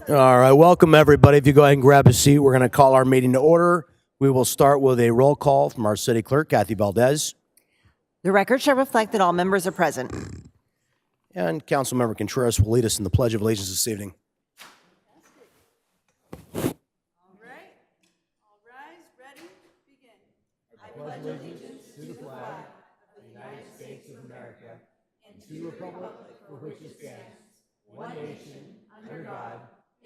All right, welcome everybody. If you go ahead and grab a seat, we're going to call our meeting to order. We will start with a roll call from our city clerk, Kathy Valdez. The record shall reflect that all members are present. And Councilmember Contreras will lead us in the Pledge of Allegiance this evening. All right. All rise. Ready? Begin. I pledge allegiance to the flag of the United States of America and to the republic for which it stands, one nation, under God,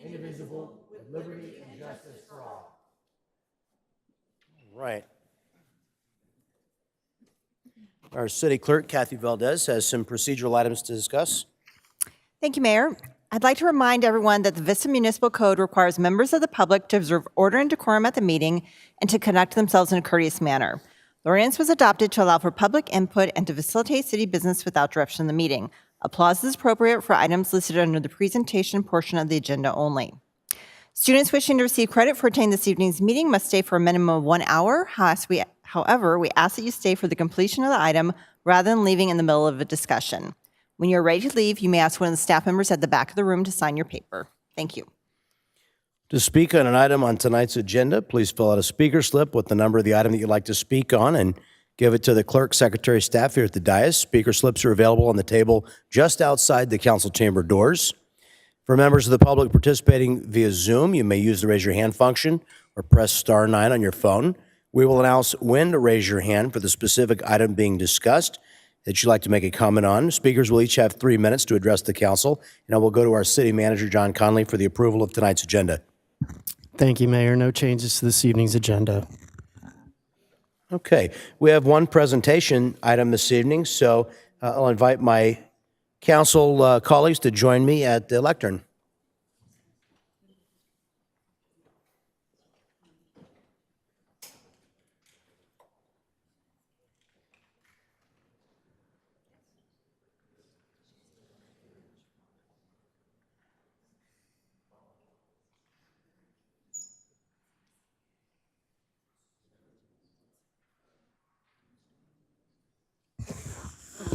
indivisible, with liberty and justice for all. Right. Our city clerk, Kathy Valdez, has some procedural items to discuss. Thank you, Mayor. I'd like to remind everyone that the Vista Municipal Code requires members of the public to observe order and decorum at the meeting and to conduct themselves in a courteous manner. The ordinance was adopted to allow for public input and to facilitate city business without disruption of the meeting. Applause is appropriate for items listed under the presentation portion of the agenda only. Students wishing to receive credit for attending this evening's meeting must stay for a minimum of 1 hour. However, we ask that you stay for the completion of the item rather than leaving in the middle of a discussion. When you're ready to leave, you may ask one of the staff members at the back of the room to sign your paper. Thank you. To speak on an item on tonight's agenda, please fill out a speaker slip with the number of the item that you'd like to speak on and give it to the clerk, secretary, staff here at the dais. Speaker slips are available on the table just outside the council chamber doors. For members of the public participating via Zoom, you may use the raise your hand function or press *9 on your phone. We will announce when to raise your hand for the specific item being discussed that you'd like to make a comment on. Speakers will each have 3 minutes to address the council, and I will go to our city manager, John Conley, for the approval of tonight's agenda. Thank you, Mayor. No changes to this evening's agenda. Okay, we have one presentation item this evening, so I'll invite my council colleagues to join me at the lectern.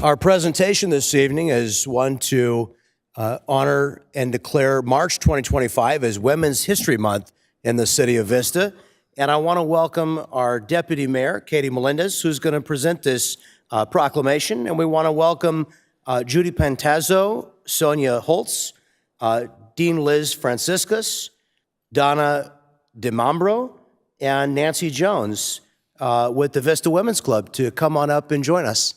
Our presentation this evening is one to honor and declare March 2025 as Women's History Month in the city of Vista. And I want to welcome our Deputy Mayor, Katie Melendez, who's going to present this proclamation. And we want to welcome Judy Pantazzo, Sonia Holtz, Dean Liz Franciscus, Donna DeMambro, and Nancy Jones with the Vista Women's Club to come on up and join us.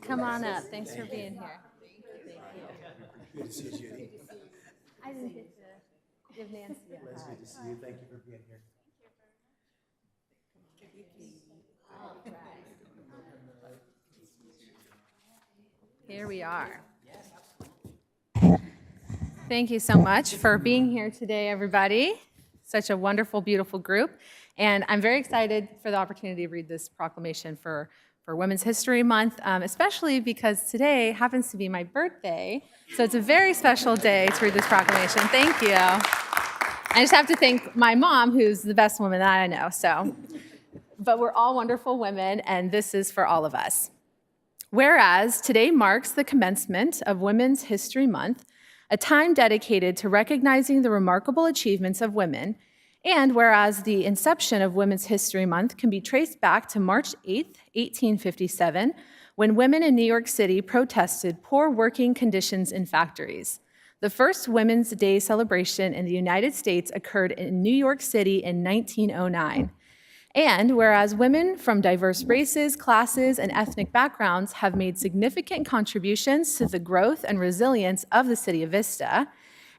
Come on up. Thanks for being here. Thank you. I didn't get to give Nancy a hug. It's good to see you. Thank you for being here. All right. Here we are. Thank you so much for being here today, everybody. Such a wonderful, beautiful group. And I'm very excited for the opportunity to read this proclamation for Women's History Month, especially because today happens to be my birthday. So it's a very special day to read this proclamation. Thank you. I just have to thank my mom, who's the best woman that I know. But we're all wonderful women, and this is for all of us. Whereas today marks the commencement of Women's History Month, a time dedicated to recognizing the remarkable achievements of women. And whereas the inception of Women's History Month can be traced back to March 8th, 1857, when women in New York City protested poor working conditions in factories. The first Women's Day celebration in the United States occurred in New York City in 1909. And whereas women from diverse races, classes, and ethnic backgrounds have made significant contributions to the growth and resilience of the city of Vista,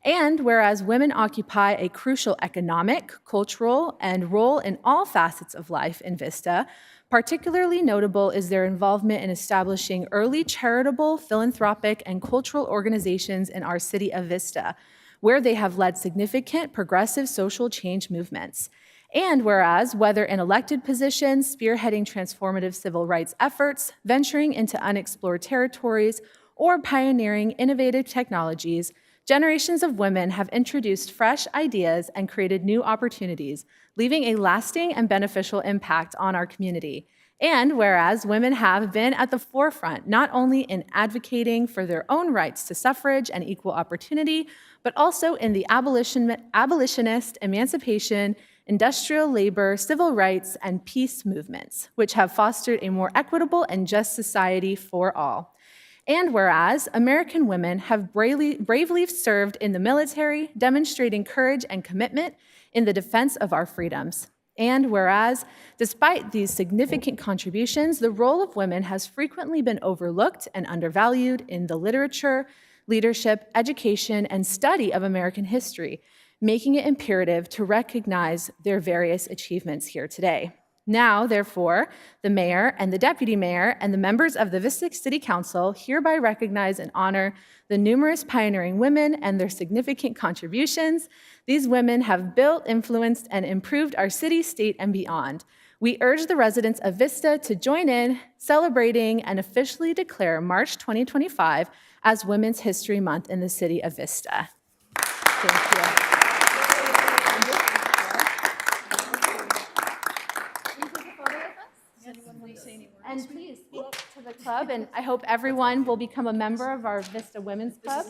and whereas women occupy a crucial economic, cultural, and role in all facets of life in Vista, particularly notable is their involvement in establishing early charitable, philanthropic, and cultural organizations in our city of Vista, where they have led significant progressive social change movements. And whereas, whether in elected positions, spearheading transformative civil rights efforts, venturing into unexplored territories, or pioneering innovative technologies, Generations of women have introduced fresh ideas and created new opportunities, leaving a lasting and beneficial impact on our community. And whereas women have been at the forefront, not only in advocating for their own rights to suffrage and equal opportunity, but also in the abolitionist, emancipation, industrial labor, civil rights, and peace movements, which have fostered a more equitable and just society for all. And whereas American women have bravely served in the military, demonstrating courage and commitment in the defense of our freedoms. And whereas, despite these significant contributions, the role of women has frequently been overlooked and undervalued in the literature, leadership, education, and study of American history, making it imperative to recognize their various achievements here today. Now, therefore, the mayor and the deputy mayor and the members of the Vista City Council hereby recognize and honor the numerous pioneering women and their significant contributions. These women have built, influenced, and improved our city, state, and beyond. We urge the residents of Vista to join in celebrating and officially declare March 2025 as Women's History Month in the city of Vista. Thank you. And please speak to the club, and I hope everyone will become a member of our Vista Women's Club.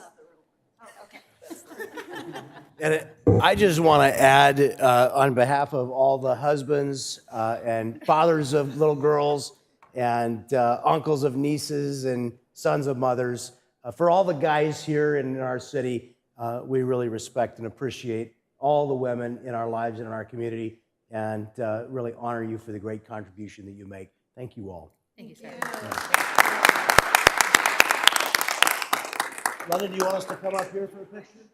And I just want to add, on behalf of all the husbands and fathers of little girls and uncles of nieces and sons of mothers, for all the guys here in our city, we really respect and appreciate all the women in our lives and in our community, and really honor you for the great contribution that you make. Thank you all. Thank you, sir. London, do you want us to come up here for a picture?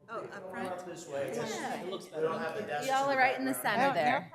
Oh, up front. This way. It looks better. We don't have the desk. Y'all are right in the center there.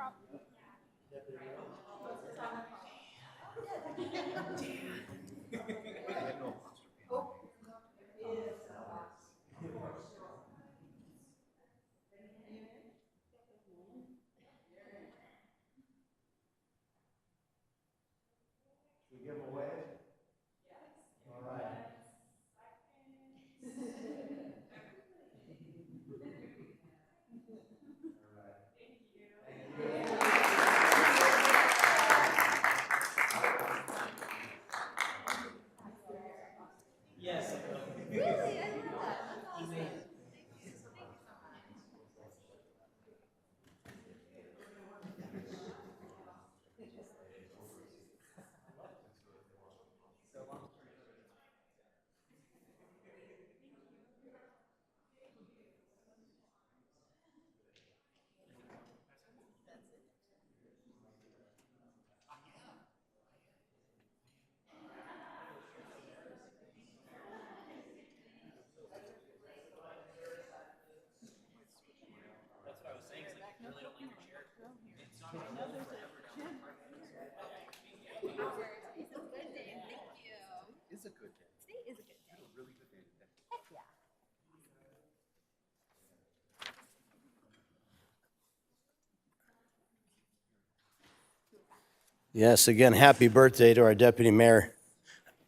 Yes, again, happy birthday to our deputy mayor.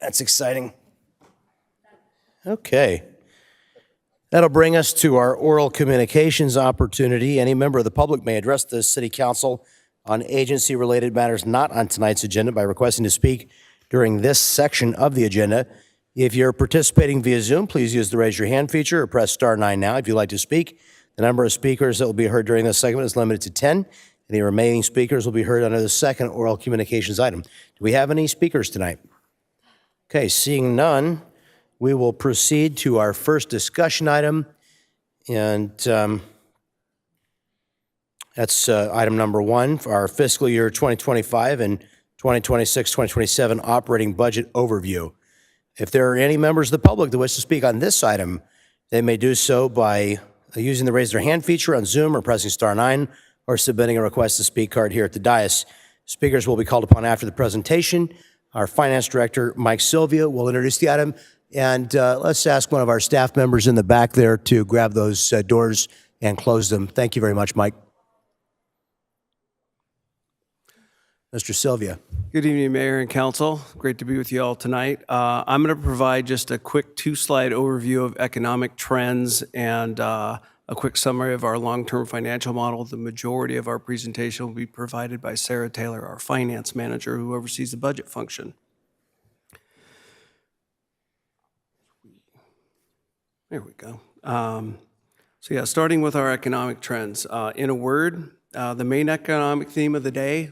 That's exciting. Okay. That'll bring us to our oral communications opportunity. Any member of the public may address the city council on agency-related matters not on tonight's agenda by requesting to speak during this section of the agenda. If you're participating via Zoom, please use the raise your hand feature or press *9 now if you'd like to speak. The number of speakers that will be heard during this segment is limited to 10. Any remaining speakers will be heard under the second oral communications item. Do we have any speakers tonight? Okay, seeing none, we will proceed to our first discussion item, and that's item number 1 for our fiscal year 2025 and 2026-2027 operating budget overview. If there are any members of the public that wish to speak on this item, they may do so by using the raise their hand feature on Zoom or pressing *9 or submitting a request to speak card here at the dais. Speakers will be called upon after the presentation. Our finance director, Mike Sylvia, will introduce the item. And let's ask one of our staff members in the back there to grab those doors and close them. Thank you very much, Mike. Mr. Sylvia. Good evening, Mayor and Council. Great to be with you all tonight. I'm going to provide just a quick two-slide overview of economic trends and a quick summary of our long-term financial model. The majority of our presentation will be provided by Sarah Taylor, our finance manager, who oversees the budget function. There we go. Starting with our economic trends. In a word, the main economic theme of the day,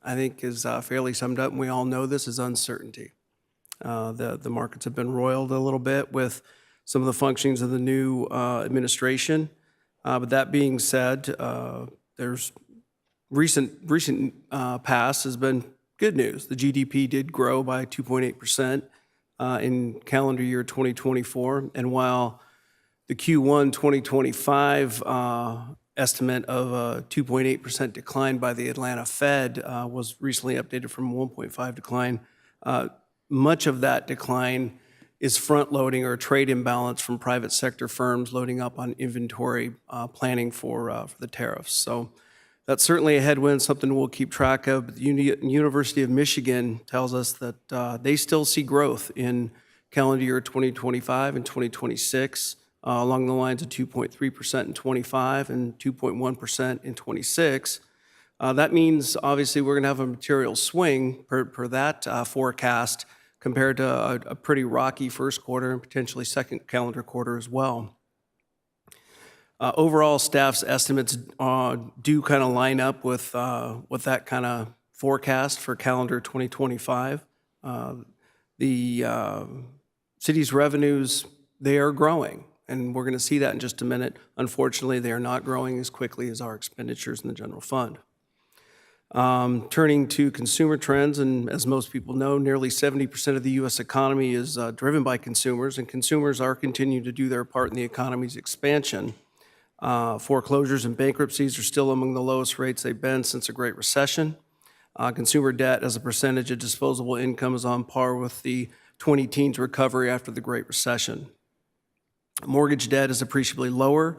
I think, is fairly summed up, and we all know this, is uncertainty. The markets have been roiled a little bit with some of the functionings of the new administration. But that being said, there's recent past has been good news. The GDP did grow by 2.8% in calendar year 2024, and while the Q1 2025 estimate of a 2.8% decline by the Atlanta Fed was recently updated from 1.5 decline. Much of that decline is front-loading or trade imbalance from private sector firms loading up on inventory planning for the tariffs. So that's certainly a headwind, something we'll keep track of. But the University of Michigan tells us that they still see growth in calendar year 2025 and 2026. Along the lines of 2.3% in 25 and 2.1% in 26. That means, obviously, we're going to have a material swing per that forecast compared to a pretty rocky first quarter and potentially second calendar quarter as well. Overall, staff's estimates do kind of line up with that kind of forecast for calendar 2025. The city's revenues, they are growing. And we're going to see that in just a minute. Unfortunately, they are not growing as quickly as our expenditures in the general fund. Turning to consumer trends, and as most people know, nearly 70% of the U.S. economy is driven by consumers, and consumers are continuing to do their part in the economy's expansion. Foreclosures and bankruptcies are still among the lowest rates they've been since the Great Recession. Consumer debt as a percentage of disposable income is on par with the 20-teens recovery after the Great Recession. Mortgage debt is appreciably lower,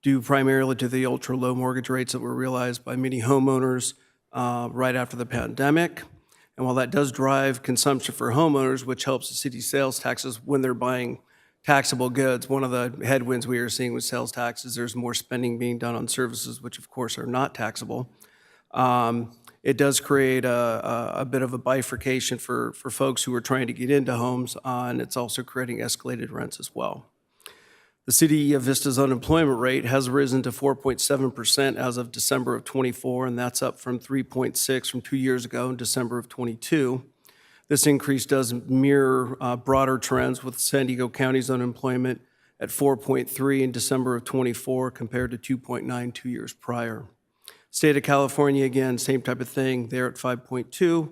due primarily to the ultra-low mortgage rates that were realized by many homeowners right after the pandemic. And while that does drive consumption for homeowners, which helps the city's sales taxes when they're buying taxable goods, one of the headwinds we are seeing with sales taxes, there's more spending being done on services, which of course are not taxable. It does create a bit of a bifurcation for folks who are trying to get into homes, and it's also creating escalated rents as well. The City of Vista's unemployment rate has risen to 4.7% as of December of 24, and that's up from 3.6 from 2 years ago in December of 22. This increase does mirror broader trends with San Diego County's unemployment at 4.3 in December of 24 compared to 2.9 2 years prior. State of California, again, same type of thing. They're at 5.2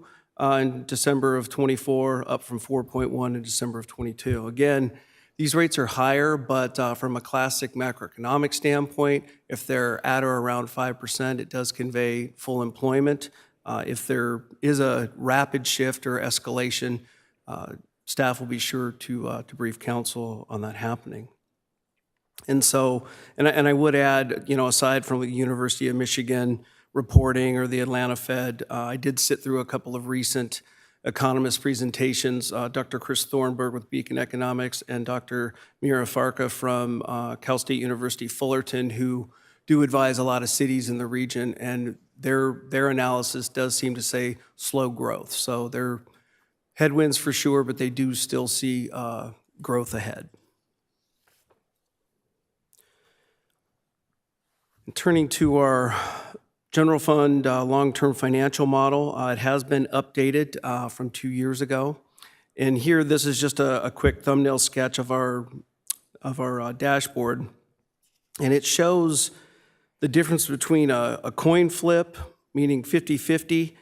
in December of 24, up from 4.1 in December of 22. Again, these rates are higher, but from a classic macroeconomic standpoint, if they're at or around 5%, it does convey full employment. If there is a rapid shift or escalation, staff will be sure to brief council on that happening. And so, and I would add, aside from the University of Michigan reporting or the Atlanta Fed, I did sit through a couple of recent economist presentations, Dr. Chris Thornburg with Beacon Economics and Dr. Mira Farka from Cal State University Fullerton, who do advise a lot of cities in the region, and their analysis does seem to say slow growth. So they're headwinds for sure, but they do still see growth ahead. And turning to our general fund long-term financial model, it has been updated from 2 years ago. And here, this is just a quick thumbnail sketch of our dashboard. And it shows the difference between a coin flip, meaning 50-50,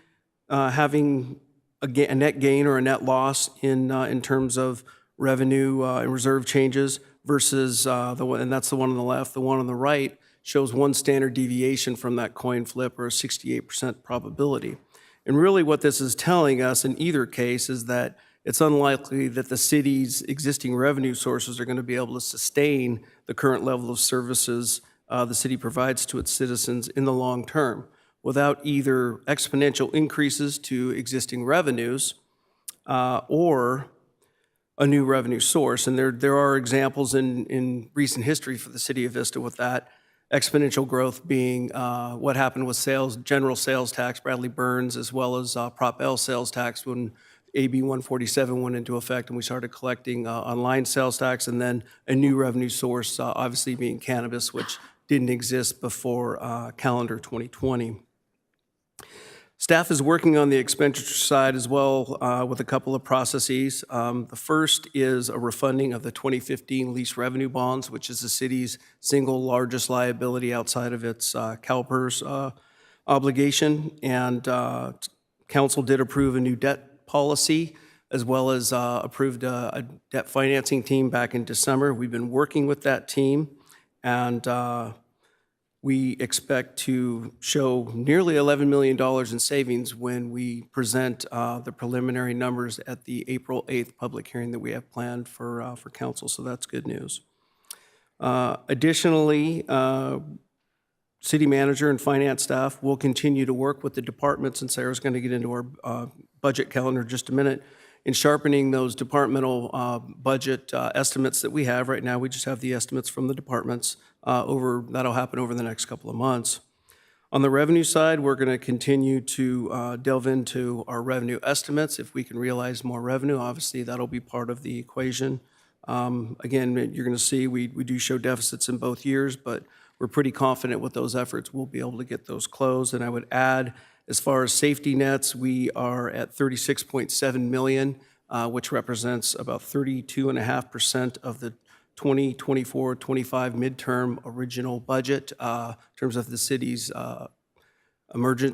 having a net gain or a net loss in terms of revenue and reserve changes, versus the one, and that's the one on the left. The one on the right shows one standard deviation from that coin flip, or a 68% probability. And really what this is telling us in either case is that it's unlikely that the city's existing revenue sources are going to be able to sustain the current level of services the city provides to its citizens in the long term. without either exponential increases to existing revenues or a new revenue source. And there are examples in recent history for the city of Vista with that. Exponential growth being what happened with general sales tax, Bradley Burns, as well as Prop L sales tax when AB 147 went into effect and we started collecting online sales tax, and then a new revenue source, obviously being cannabis, which didn't exist before calendar 2020. Staff is working on the expenditure side as well with a couple of processes. The first is a refunding of the 2015 lease revenue bonds, which is the city's single largest liability outside of its CalPERS obligation. And council did approve a new debt policy as well as approved a debt financing team back in December. We've been working with that team, and we expect to show nearly $11 million in savings when we present the preliminary numbers at the April 8th public hearing that we have planned for council, so that's good news. Additionally, city manager and finance staff will continue to work with the departments, and Sarah's going to get into our budget calendar in just a minute, in sharpening those departmental budget estimates that we have right now. We just have the estimates from the departments that'll happen over the next couple of months. On the revenue side, we're going to continue to delve into our revenue estimates. If we can realize more revenue, obviously that'll be part of the equation. Again, you're going to see we do show deficits in both years, but we're pretty confident with those efforts we'll be able to get those closed. And I would add, as far as safety nets, we are at $36.7 million, which represents about 32.5% of the 2024-25 midterm original budget in terms of the city's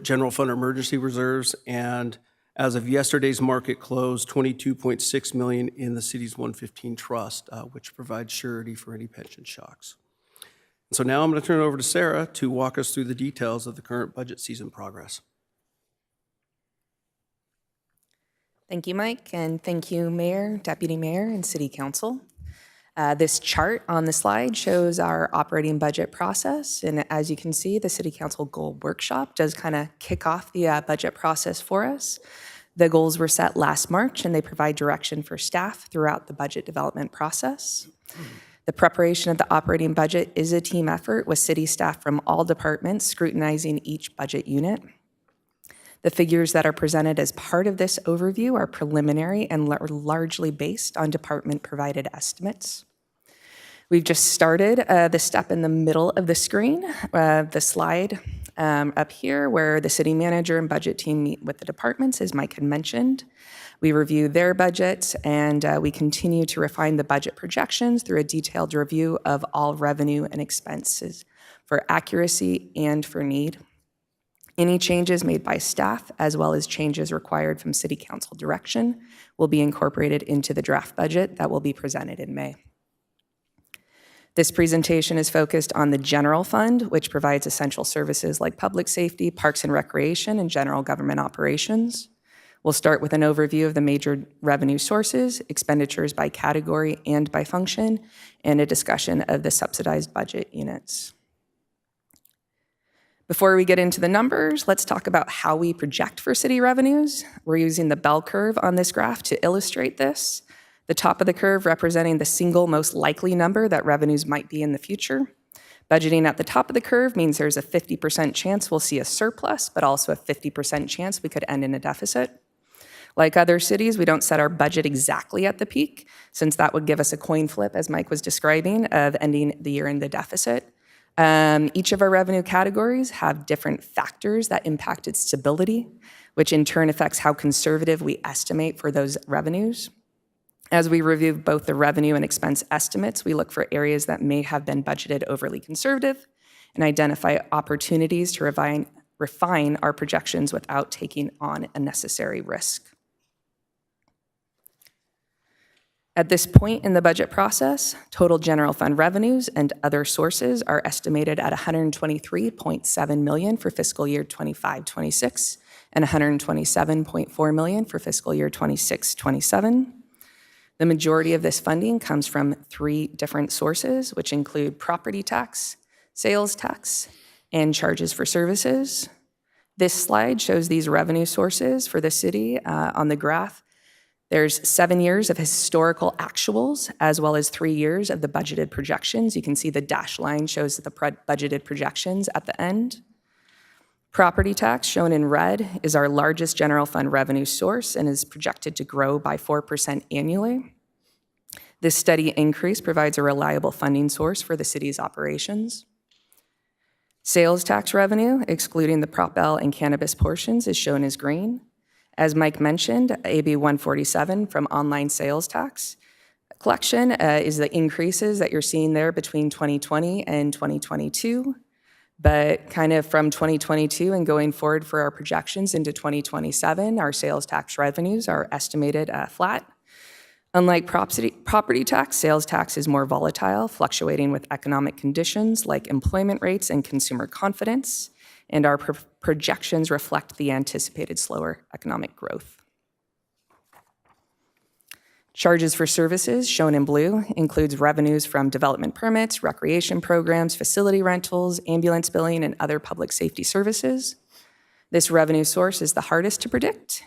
general fund emergency reserves. And as of yesterday's market close, $22.6 million in the city's 115 trust, which provides surety for any pension shocks. So now I'm going to turn it over to Sarah to walk us through the details of the current budget season progress. Thank you, Mike, and thank you, Mayor, Deputy Mayor, and City Council. This chart on the slide shows our operating budget process, and as you can see, the City Council Goal Workshop does kind of kick off the budget process for us. The goals were set last March, and they provide direction for staff throughout the budget development process. The preparation of the operating budget is a team effort with city staff from all departments scrutinizing each budget unit. The figures that are presented as part of this overview are preliminary and largely based on department-provided estimates. We've just started the step in the middle of the screen, the slide up here, where the city manager and budget team meet with the departments, as Mike had mentioned. We review their budgets, and we continue to refine the budget projections through a detailed review of all revenue and expenses for accuracy and for need. Any changes made by staff, as well as changes required from City Council direction, will be incorporated into the draft budget that will be presented in May. This presentation is focused on the general fund, which provides essential services like public safety, parks and recreation, and general government operations. We'll start with an overview of the major revenue sources, expenditures by category and by function, and a discussion of the subsidized budget units. Before we get into the numbers, let's talk about how we project for city revenues. We're using the bell curve on this graph to illustrate this. The top of the curve representing the single most likely number that revenues might be in the future. Budgeting at the top of the curve means there's a 50% chance we'll see a surplus, but also a 50% chance we could end in a deficit. Like other cities, we don't set our budget exactly at the peak, since that would give us a coin flip, as Mike was describing, of ending the year in the deficit. Each of our revenue categories have different factors that impact its stability, which in turn affects how conservative we estimate for those revenues. As we review both the revenue and expense estimates, we look for areas that may have been budgeted overly conservative and identify opportunities to refine our projections without taking on unnecessary risk. At this point in the budget process, total general fund revenues and other sources are estimated at $123.7 million for fiscal year 25-26 and $127.4 million for fiscal year 26-27. The majority of this funding comes from 3 different sources, which include property tax, sales tax, and charges for services. This slide shows these revenue sources for the city on the graph. There's 7 years of historical actuals, as well as 3 years of the budgeted projections. You can see the dashed line shows the budgeted projections at the end. Property tax, shown in red, is our largest general fund revenue source and is projected to grow by 4% annually. This steady increase provides a reliable funding source for the city's operations. Sales tax revenue, excluding the Prop L and cannabis portions, is shown as green. As Mike mentioned, AB 147 from online sales tax collection is the increases that you're seeing there between 2020 and 2022. But kind of from 2022 and going forward for our projections into 2027, our sales tax revenues are estimated flat. Unlike property tax, sales tax is more volatile, fluctuating with economic conditions like employment rates and consumer confidence, and our projections reflect the anticipated slower economic growth. Charges for services, shown in blue, includes revenues from development permits, recreation programs, facility rentals, ambulance billing, and other public safety services. This revenue source is the hardest to predict.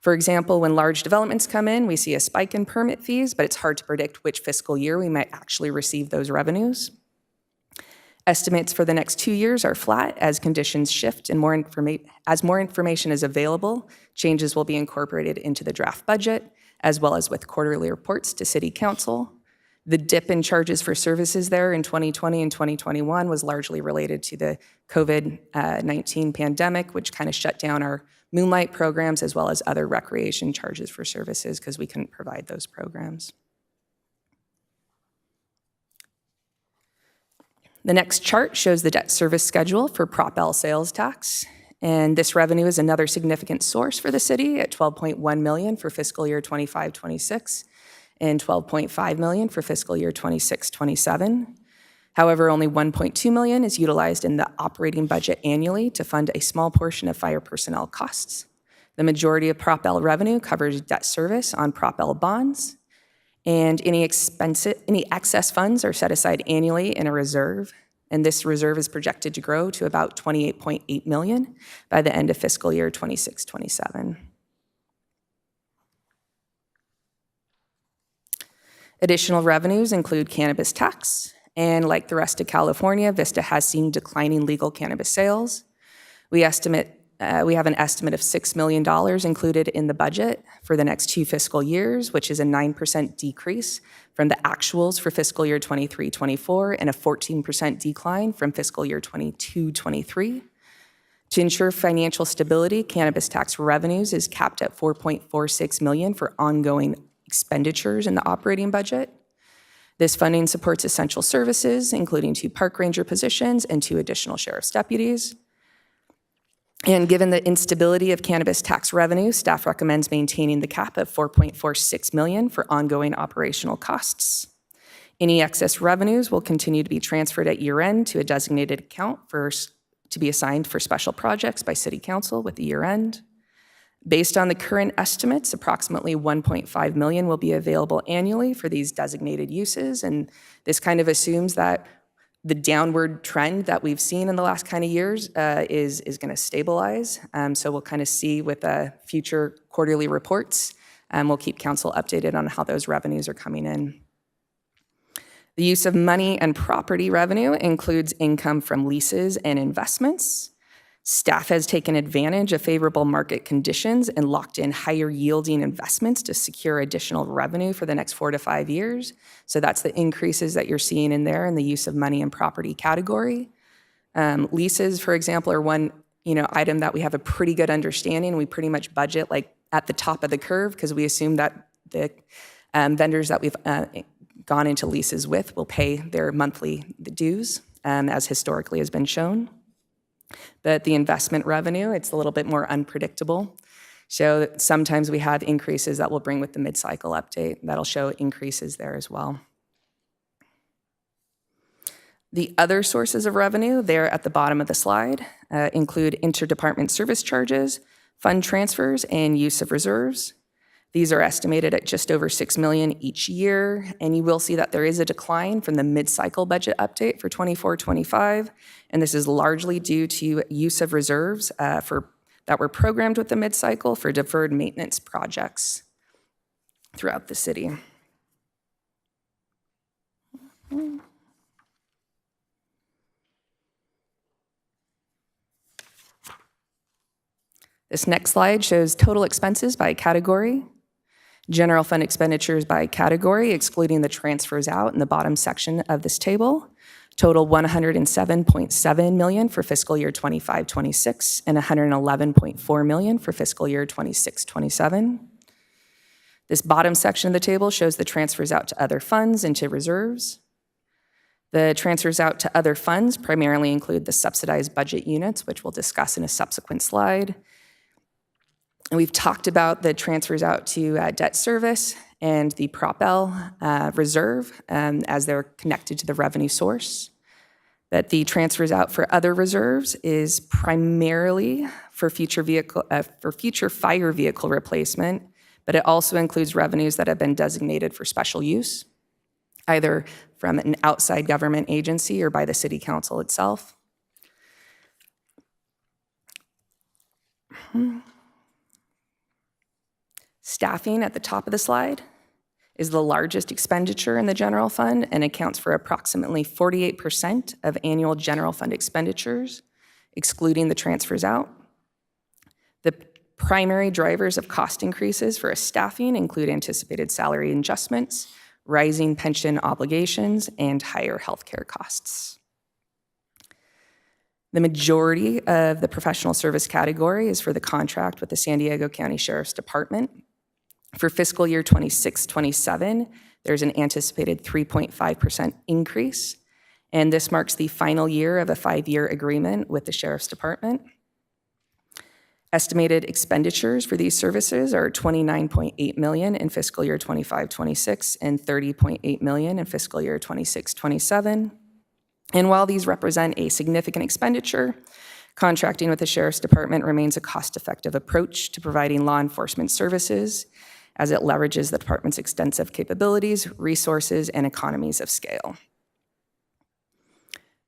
For example, when large developments come in, we see a spike in permit fees, but it's hard to predict which fiscal year we might actually receive those revenues. Estimates for the next 2 years are flat as conditions shift and as more information is available, changes will be incorporated into the draft budget, as well as with quarterly reports to City Council. The dip in charges for services there in 2020 and 2021 was largely related to the COVID-19 pandemic, which kind of shut down our Moonlight programs as well as other recreation charges for services because we couldn't provide those programs. The next chart shows the debt service schedule for Prop L sales tax. And this revenue is another significant source for the city at $12.1 million for fiscal year 25-26 and $12.5 million for fiscal year 26-27. However, only $1.2 million is utilized in the operating budget annually to fund a small portion of fire personnel costs. The majority of Prop L revenue covers debt service on Prop L bonds, and any excess funds are set aside annually in a reserve. And this reserve is projected to grow to about $28.8 million by the end of fiscal year 26-27. Additional revenues include cannabis tax, and like the rest of California, Vista has seen declining legal cannabis sales. We have an estimate of $6 million included in the budget for the next 2 fiscal years, which is a 9% decrease from the actuals for fiscal year 23-24 and a 14% decline from fiscal year 22-23. To ensure financial stability, cannabis tax revenues is capped at $4.46 million for ongoing expenditures in the operating budget. This funding supports essential services, including 2 park ranger positions and 2 additional sheriff's deputies. And given the instability of cannabis tax revenue, staff recommends maintaining the cap of $4.46 million for ongoing operational costs. Any excess revenues will continue to be transferred at year-end to a designated account to be assigned for special projects by City Council with the year-end. Based on the current estimates, approximately $1.5 million will be available annually for these designated uses, and this kind of assumes that the downward trend that we've seen in the last kind of years is going to stabilize. So we'll kind of see with future quarterly reports. We'll keep council updated on how those revenues are coming in. The use of money and property revenue includes income from leases and investments. Staff has taken advantage of favorable market conditions and locked in higher yielding investments to secure additional revenue for the next 4 to 5 years. So that's the increases that you're seeing in there in the use of money and property category. Leases, for example, are one item that we have a pretty good understanding. We pretty much budget like at the top of the curve because we assume that the vendors that we've gone into leases with will pay their monthly dues, as historically has been shown. But the investment revenue, it's a little bit more unpredictable. So sometimes we have increases that we'll bring with the mid-cycle update. That'll show increases there as well. The other sources of revenue there at the bottom of the slide include interdepartment service charges, fund transfers, and use of reserves. These are estimated at just over $6 million each year, and you will see that there is a decline from the mid-cycle budget update for 24-25, and this is largely due to use of reserves that were programmed with the mid-cycle for deferred maintenance projects throughout the city. This next slide shows total expenses by category. General fund expenditures by category, excluding the transfers out in the bottom section of this table, total $107.7 million for fiscal year 25-26 and $111.4 million for fiscal year 26-27. This bottom section of the table shows the transfers out to other funds and to reserves. The transfers out to other funds primarily include the subsidized budget units, which we'll discuss in a subsequent slide. And we've talked about the transfers out to debt service and the Prop-L reserve as they're connected to the revenue source. But the transfers out for other reserves is primarily for future fire vehicle replacement, but it also includes revenues that have been designated for special use, either from an outside government agency or by the City Council itself. Staffing at the top of the slide is the largest expenditure in the general fund and accounts for approximately 48% of annual general fund expenditures, excluding the transfers out. The primary drivers of cost increases for staffing include anticipated salary adjustments, rising pension obligations, and higher healthcare costs. The majority of the professional service category is for the contract with the San Diego County Sheriff's Department. For fiscal year 26-27, there's an anticipated 3.5% increase, and this marks the final year of a 5-year agreement with the Sheriff's Department. Estimated expenditures for these services are $29.8 million in fiscal year 25-26 and $30.8 million in fiscal year 26-27. And while these represent a significant expenditure, contracting with the Sheriff's Department remains a cost-effective approach to providing law enforcement services, as it leverages the department's extensive capabilities, resources, and economies of scale.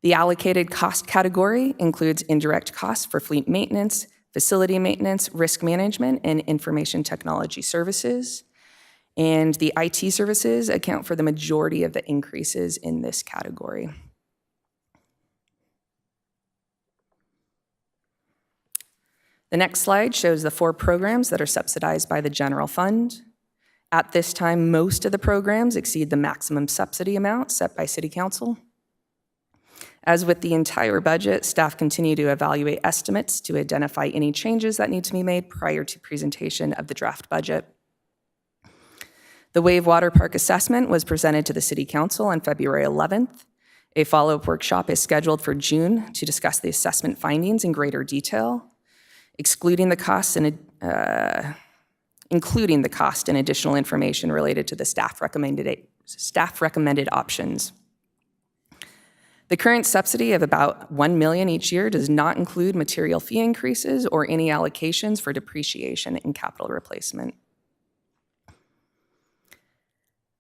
The allocated cost category includes indirect costs for fleet maintenance, facility maintenance, risk management, and information technology services. And the IT services account for the majority of the increases in this category. The next slide shows the 4 programs that are subsidized by the general fund. At this time, most of the programs exceed the maximum subsidy amount set by City Council. As with the entire budget, staff continue to evaluate estimates to identify any changes that need to be made prior to presentation of the draft budget. The Wave Water Park assessment was presented to the City Council on February 11th. A follow-up workshop is scheduled for June to discuss the assessment findings in greater detail, including the cost and additional information related to the staff recommended options. The current subsidy of about $1 million each year does not include material fee increases or any allocations for depreciation and capital replacement.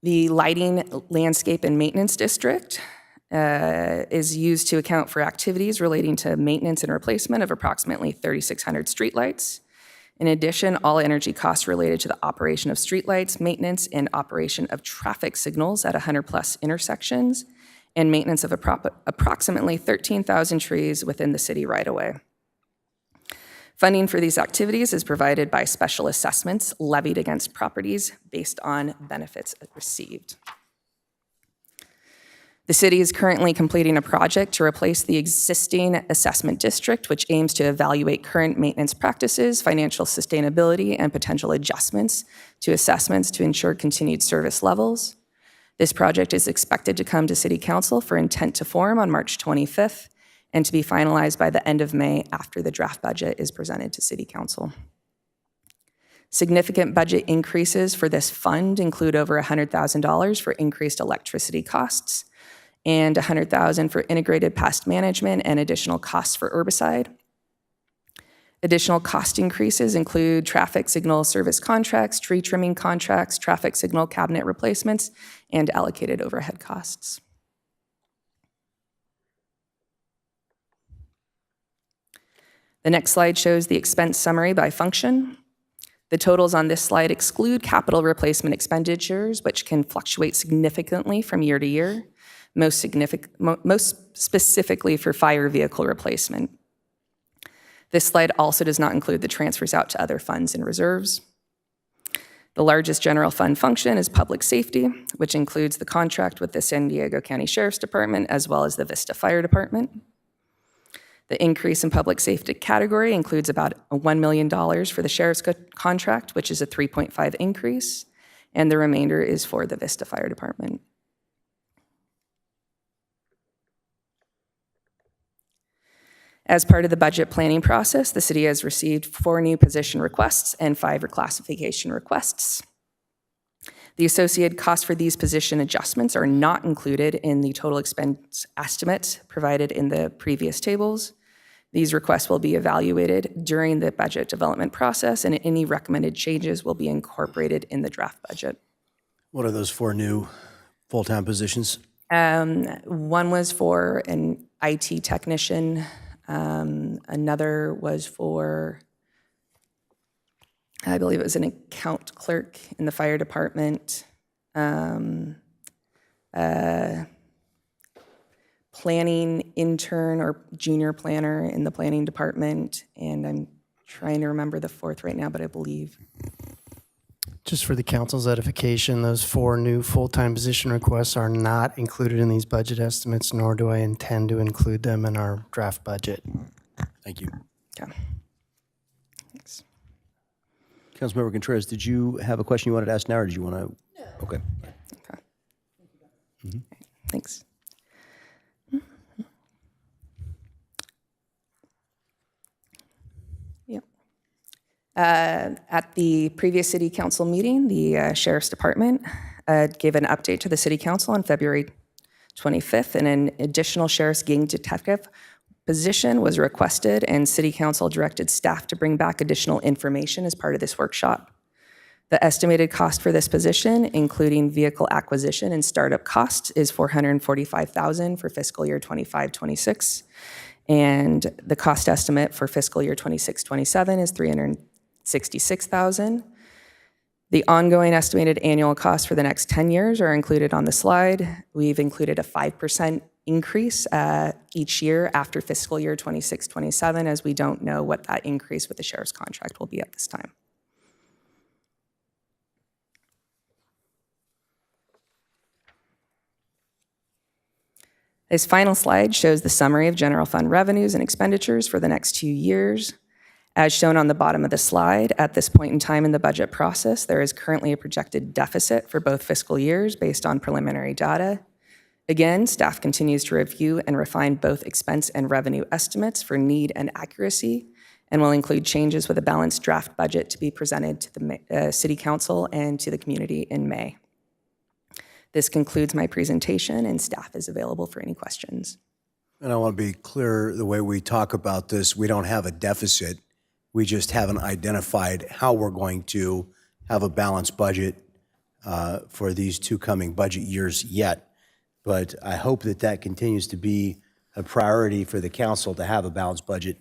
The Lighting, Landscape, and Maintenance District is used to account for activities relating to maintenance and replacement of approximately 3,600 streetlights. In addition, all energy costs related to the operation of streetlights, maintenance, and operation of traffic signals at 100+ intersections, and maintenance of approximately 13,000 trees within the city right-of-way. Funding for these activities is provided by special assessments levied against properties based on benefits received. The city is currently completing a project to replace the existing assessment district, which aims to evaluate current maintenance practices, financial sustainability, and potential adjustments to assessments to ensure continued service levels. This project is expected to come to City Council for intent to form on March 25th and to be finalized by the end of May after the draft budget is presented to City Council. Significant budget increases for this fund include over $100,000 for increased electricity costs and $100,000 for integrated pest management and additional costs for herbicide. Additional cost increases include traffic signal service contracts, tree trimming contracts, traffic signal cabinet replacements, and allocated overhead costs. The next slide shows the expense summary by function. The totals on this slide exclude capital replacement expenditures, which can fluctuate significantly from year to year, most specifically for fire vehicle replacement. This slide also does not include the transfers out to other funds and reserves. The largest general fund function is public safety, which includes the contract with the San Diego County Sheriff's Department as well as the Vista Fire Department. The increase in public safety category includes about $1 million for the sheriff's contract, which is a 3.5 increase, and the remainder is for the Vista Fire Department. As part of the budget planning process, the city has received 4 new position requests and 5 reclassification requests. The associated costs for these position adjustments are not included in the total expense estimate provided in the previous tables. These requests will be evaluated during the budget development process, and any recommended changes will be incorporated in the draft budget. What are those 4 new full-time positions? One was for an IT technician. Another was for, I believe it was an account clerk in the fire department, planning intern or junior planner in the planning department, and I'm trying to remember the 4th right now, but I believe. Just for the council's edification, those 4 new full-time position requests are not included in these budget estimates, nor do I intend to include them in our draft budget. Thank you. Okay. Thanks. Councilmember Contreras, did you have a question you wanted to ask now, or did you want to? No. Okay. Okay. Thanks. At the previous city council meeting, the sheriff's department gave an update to the city council on February 25th, and an additional sheriff's gang detective position was requested, and city council directed staff to bring back additional information as part of this workshop. The estimated cost for this position, including vehicle acquisition and startup costs, is $445,000 for fiscal year 25-26, and the cost estimate for fiscal year 26-27 is $366,000. The ongoing estimated annual costs for the next 10 years are included on the slide. We've included a 5% increase each year after fiscal year 26-27, as we don't know what that increase with the sheriff's contract will be at this time. This final slide shows the summary of general fund revenues and expenditures for the next 2 years. As shown on the bottom of the slide, at this point in time in the budget process, there is currently a projected deficit for both fiscal years based on preliminary data. Again, staff continues to review and refine both expense and revenue estimates for need and accuracy, and will include changes with a balanced draft budget to be presented to the City Council and to the community in May. This concludes my presentation, and staff is available for any questions. And I want to be clear, the way we talk about this, we don't have a deficit. We just haven't identified how we're going to have a balanced budget for these 2 coming budget years yet. But I hope that that continues to be a priority for the council to have a balanced budget,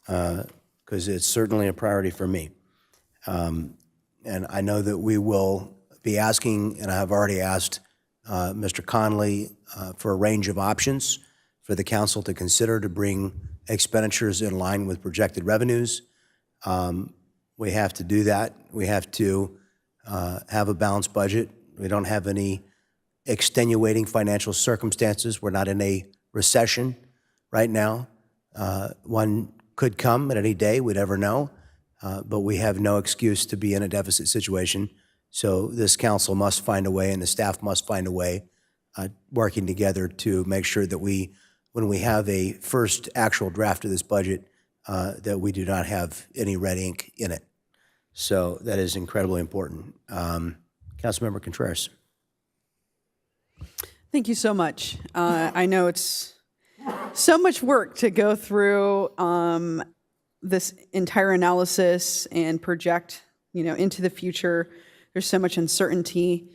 because it's certainly a priority for me. And I know that we will be asking, and I have already asked Mr. Conley for a range of options for the council to consider to bring expenditures in line with projected revenues. We have to do that. We have to have a balanced budget. We don't have any extenuating financial circumstances. We're not in a recession right now. One could come at any day. We never know. But we have no excuse to be in a deficit situation. So this council must find a way, and the staff must find a way, working together to make sure that when we have a first actual draft of this budget, that we do not have any red ink in it. So that is incredibly important. Councilmember Contreras. Thank you so much. I know it's so much work to go through this entire analysis and project, into the future. There's so much uncertainty.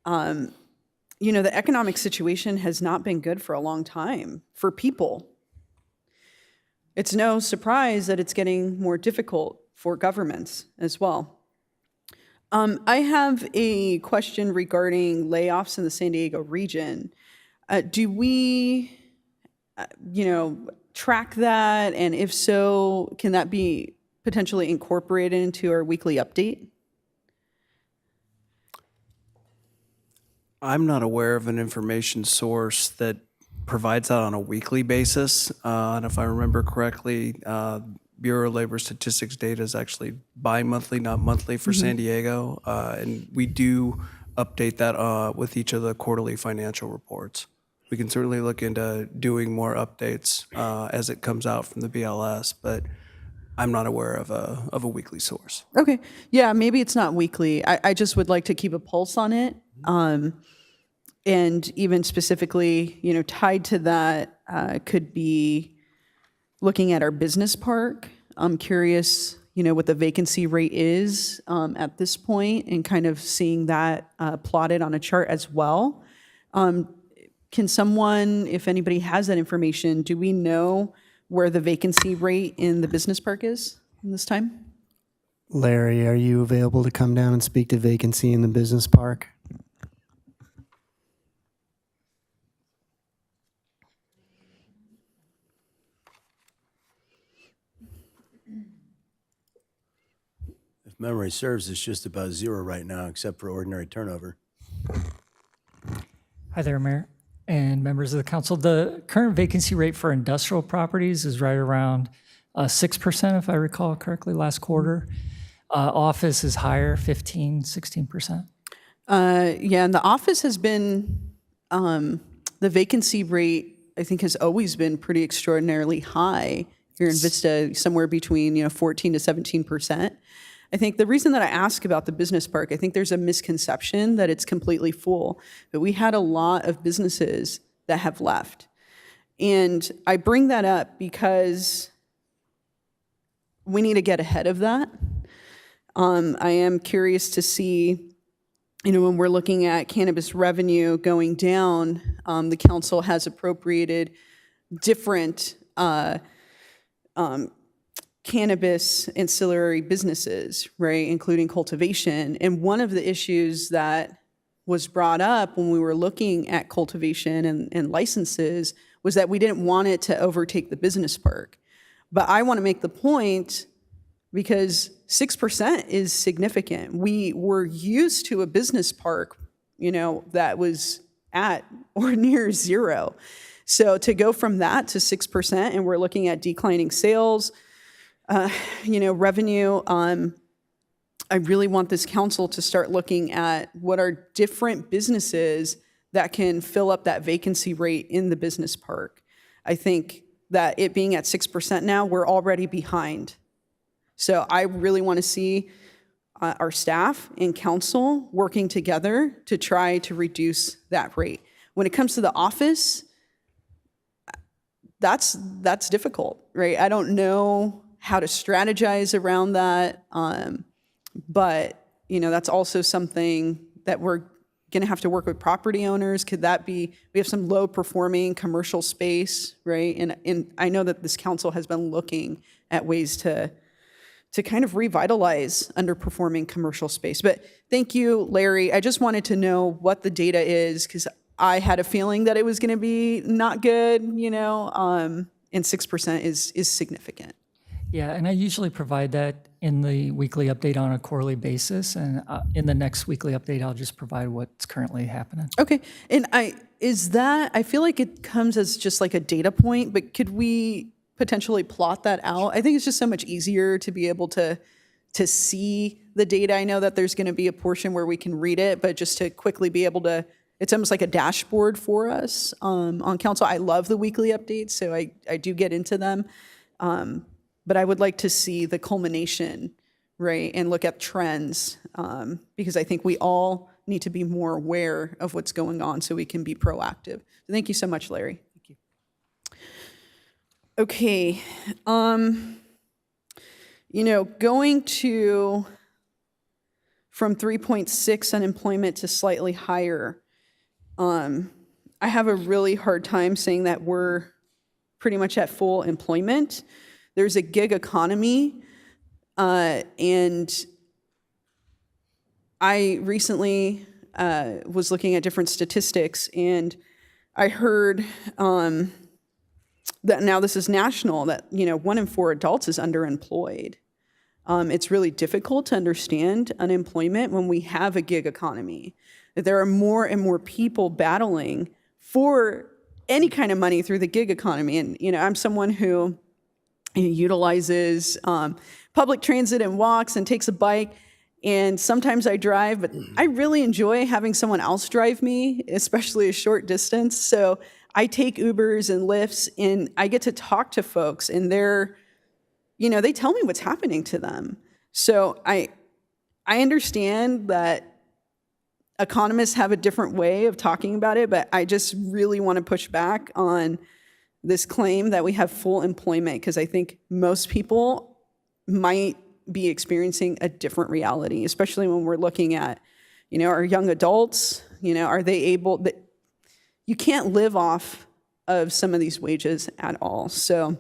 The economic situation has not been good for a long time for people. It's no surprise that it's getting more difficult for governments as well. I have a question regarding layoffs in the San Diego region. Do we, track that? And if so, can that be potentially incorporated into our weekly update? I'm not aware of an information source that provides that on a weekly basis. And if I remember correctly, Bureau of Labor Statistics data is actually bi-monthly, not monthly for San Diego. And we do update that with each of the quarterly financial reports. We can certainly look into doing more updates as it comes out from the BLS, but I'm not aware of a weekly source. Okay. Yeah, maybe it's not weekly. I just would like to keep a pulse on it. And even specifically, tied to that could be looking at our business park. I'm curious, what the vacancy rate is at this point and kind of seeing that plotted on a chart as well. Can someone, if anybody has that information, do we know where the vacancy rate in the business park is in this time? Larry, are you available to come down and speak to vacancy in the business park? If memory serves, it's just about zero right now, except for ordinary turnover. Hi there, Mayor and members of the council. The current vacancy rate for industrial properties is right around 6%, if I recall correctly, last quarter. Office is higher, 15, 16%. Yeah, and the office has been, the vacancy rate, I think, has always been pretty extraordinarily high here in Vista, somewhere between 14 to 17%. I think the reason that I ask about the business park, I think there's a misconception that it's completely full, but we had a lot of businesses that have left. And I bring that up because we need to get ahead of that. I am curious to see, when we're looking at cannabis revenue going down, the council has appropriated different cannabis ancillary businesses, right, including cultivation. And one of the issues that was brought up when we were looking at cultivation and licenses was that we didn't want it to overtake the business park. But I want to make the point, because 6% is significant. We were used to a business park, that was at or near zero. So to go from that to 6%, and we're looking at declining sales, revenue, I really want this council to start looking at what are different businesses that can fill up that vacancy rate in the business park. I think that it being at 6% now, we're already behind. So I really want to see our staff and council working together to try to reduce that rate. When it comes to the office, that's difficult, right? I don't know how to strategize around that, but that's also something that we're going to have to work with property owners. Could that be, we have some low performing commercial space, right? And I know that this council has been looking at ways to kind of revitalize underperforming commercial space. But thank you, Larry. I just wanted to know what the data is, because I had a feeling that it was going to be not good, and 6% is significant. Yeah, and I usually provide that in the weekly update on a quarterly basis. And in the next weekly update, I'll just provide what's currently happening. Okay. And I feel like it comes as just like a data point, but could we potentially plot that out? I think it's just so much easier to be able to see the data. I know that there's going to be a portion where we can read it, but just to quickly be able to, it's almost like a dashboard for us on council. I love the weekly updates, so I do get into them. But I would like to see the culmination, right, and look at trends, because I think we all need to be more aware of what's going on so we can be proactive. Thank you so much, Larry. Thank you. Okay. going from 3.6 unemployment to slightly higher, I have a really hard time saying that we're pretty much at full employment. There's a gig economy, and I recently was looking at different statistics, and I heard that now this is national, that 1 in 4 adults is underemployed. It's really difficult to understand unemployment when we have a gig economy. That there are more and more people battling for any kind of money through the gig economy. And I'm someone who utilizes public transit and walks and takes a bike. And sometimes I drive, but I really enjoy having someone else drive me, especially a short distance. So I take Ubers and Lyfts, and I get to talk to folks, and they tell me what's happening to them. So I understand that economists have a different way of talking about it, but I just really want to push back on this claim that we have full employment, because I think most people might be experiencing a different reality, especially when we're looking at, our young adults, are they able, you can't live off of some of these wages at all. So,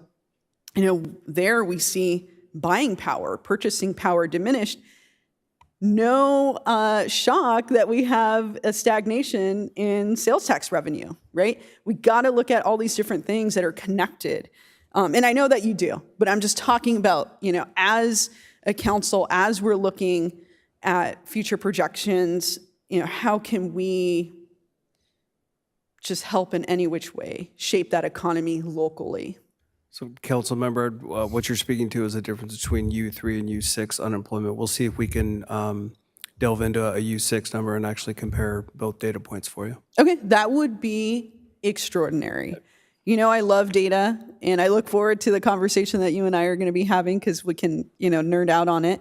there we see buying power, purchasing power diminished. No shock that we have a stagnation in sales tax revenue, right? We got to look at all these different things that are connected. And I know that you do, but I'm just talking about, as a council, as we're looking at future projections, how can we just help in any which way shape that economy locally? So, council member, what you're speaking to is the difference between U3 and U6 unemployment. We'll see if we can delve into a U6 number and actually compare both data points for you. Okay, that would be extraordinary. I love data, and I look forward to the conversation that you and I are going to be having, because we can, nerd out on it.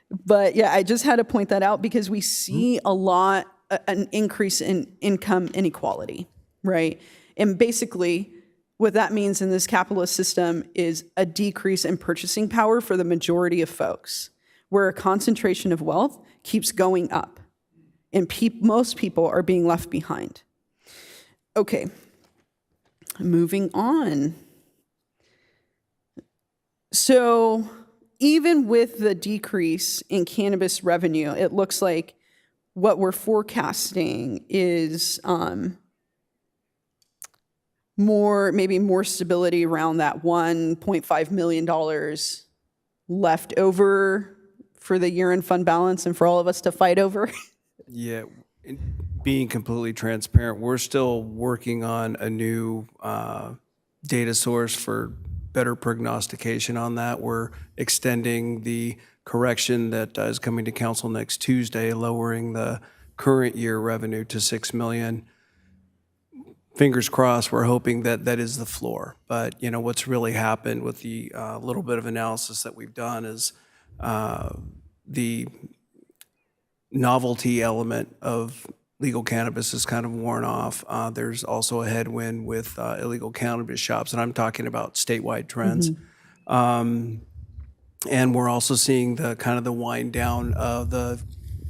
But yeah, I just had to point that out because we see an increase in income inequality, right? And basically, what that means in this capitalist system is a decrease in purchasing power for the majority of folks, where a concentration of wealth keeps going up, and most people are being left behind. Okay, moving on. So even with the decrease in cannabis revenue, it looks like what we're forecasting is maybe more stability around that $1.5 million left over for the year-end fund balance and for all of us to fight over. Yeah, being completely transparent, we're still working on a new data source for better prognostication on that. We're extending the correction that is coming to council next Tuesday, lowering the current year revenue to $6 million. Fingers crossed, we're hoping that that is the floor. But what's really happened with the little bit of analysis that we've done is the novelty element of legal cannabis is kind of worn off. There's also a headwind with illegal cannabis shops, and I'm talking about statewide trends. And we're also seeing the wind down of the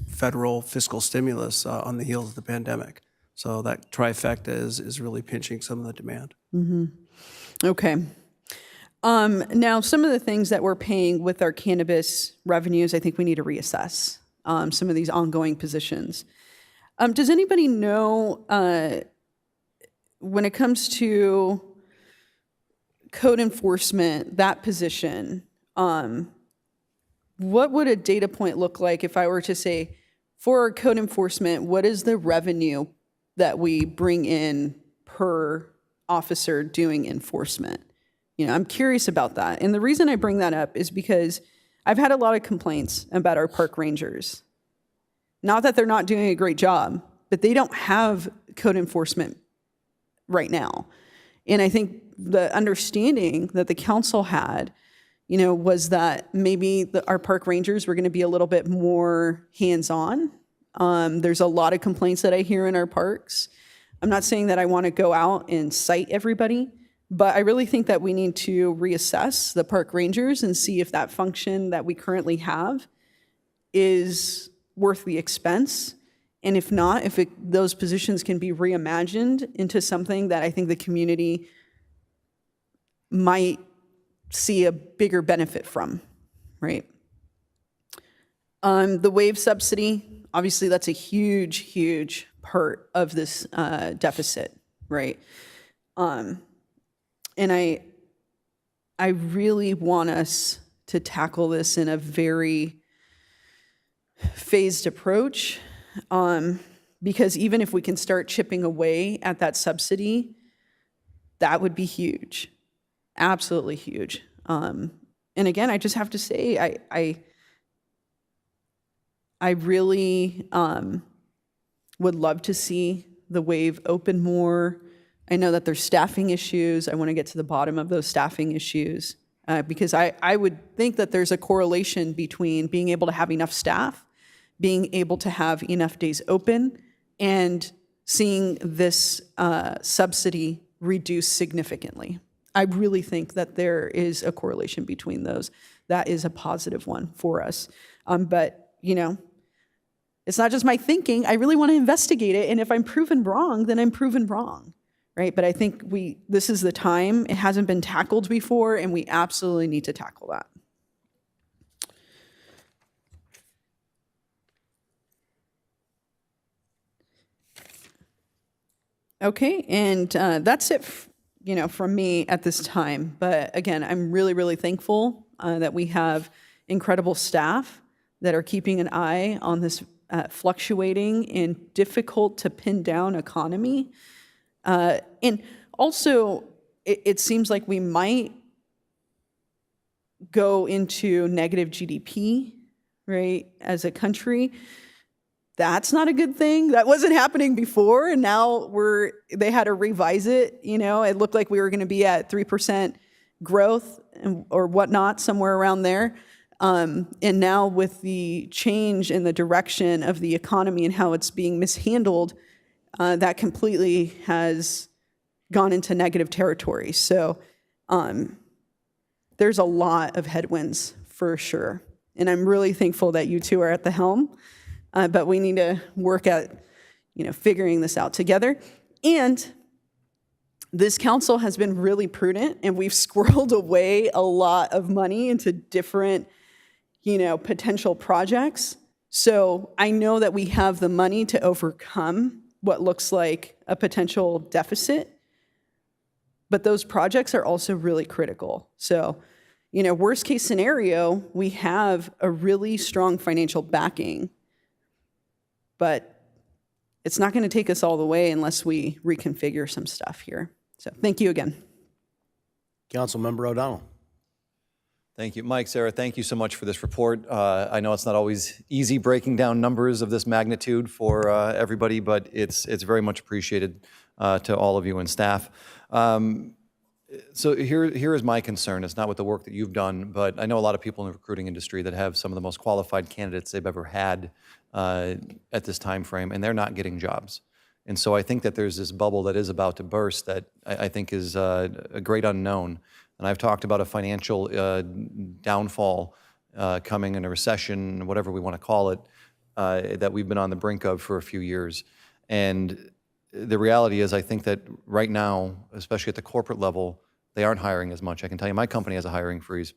federal fiscal stimulus on the heels of the pandemic. So that trifecta is really pinching some of the demand. Okay. Now, some of the things that we're paying with our cannabis revenues, I think we need to reassess some of these ongoing positions. Does anybody know, when it comes to code enforcement, that position, what would a data point look like if I were to say, for code enforcement, what is the revenue that we bring in per officer doing enforcement? I'm curious about that. And the reason I bring that up is because I've had a lot of complaints about our park rangers. Not that they're not doing a great job, but they don't have code enforcement right now. And I think the understanding that the council had, was that maybe our park rangers were going to be a little bit more hands-on. There's a lot of complaints that I hear in our parks. I'm not saying that I want to go out and cite everybody, But I really think that we need to reassess the park rangers and see if that function that we currently have is worth the expense. And if not, if those positions can be reimagined into something that I think the community might see a bigger benefit from, right? The wave subsidy, obviously that's a huge, huge part of this deficit, right? And I really want us to tackle this in a very phased approach, because even if we can start chipping away at that subsidy, that would be huge, absolutely huge. And again, I just have to say, I really would love to see the wave open more. I know that there's staffing issues. I want to get to the bottom of those staffing issues, because I would think that there's a correlation between being able to have enough staff, being able to have enough days open, and seeing this subsidy reduce significantly. I really think that there is a correlation between those. That is a positive one for us. But, you know, it's not just my thinking. I really want to investigate it. And if I'm proven wrong, then I'm proven wrong, right? But I think this is the time. It hasn't been tackled before, and we absolutely need to tackle that. Okay, and that's it, from me at this time. But again, I'm really, really thankful that we have incredible staff that are keeping an eye on this fluctuating and difficult to pin down economy. And also, it seems like we might go into negative GDP, right, as a country. That's not a good thing. That wasn't happening before, and now they had to revise it. It looked like we were going to be at 3% growth or whatnot, somewhere around there. And now with the change in the direction of the economy and how it's being mishandled, that completely has gone into negative territory. So there's a lot of headwinds for sure. And I'm really thankful that you two are at the helm. But we need to work at, figuring this out together. And this council has been really prudent, and we've squirreled away a lot of money into different, potential projects. So I know that we have the money to overcome what looks like a potential deficit, but those projects are also really critical. So, worst case scenario, we have a really strong financial backing, but it's not going to take us all the way unless we reconfigure some stuff here. So thank you again. Councilmember O'Donnell. Thank you. Mike, Sarah, thank you so much for this report. I know it's not always easy breaking down numbers of this magnitude for everybody, but it's very much appreciated to all of you and staff. So here is my concern. It's not with the work that you've done, but I know a lot of people in the recruiting industry that have some of the most qualified candidates they've ever had at this time frame, and they're not getting jobs. And so I think that there's this bubble that is about to burst that I think is a great unknown. And I've talked about a financial downfall coming, in a recession, whatever we want to call it, that we've been on the brink of for a few years. And the reality is, I think that right now, especially at the corporate level, they aren't hiring as much. I can tell you my company has a hiring freeze.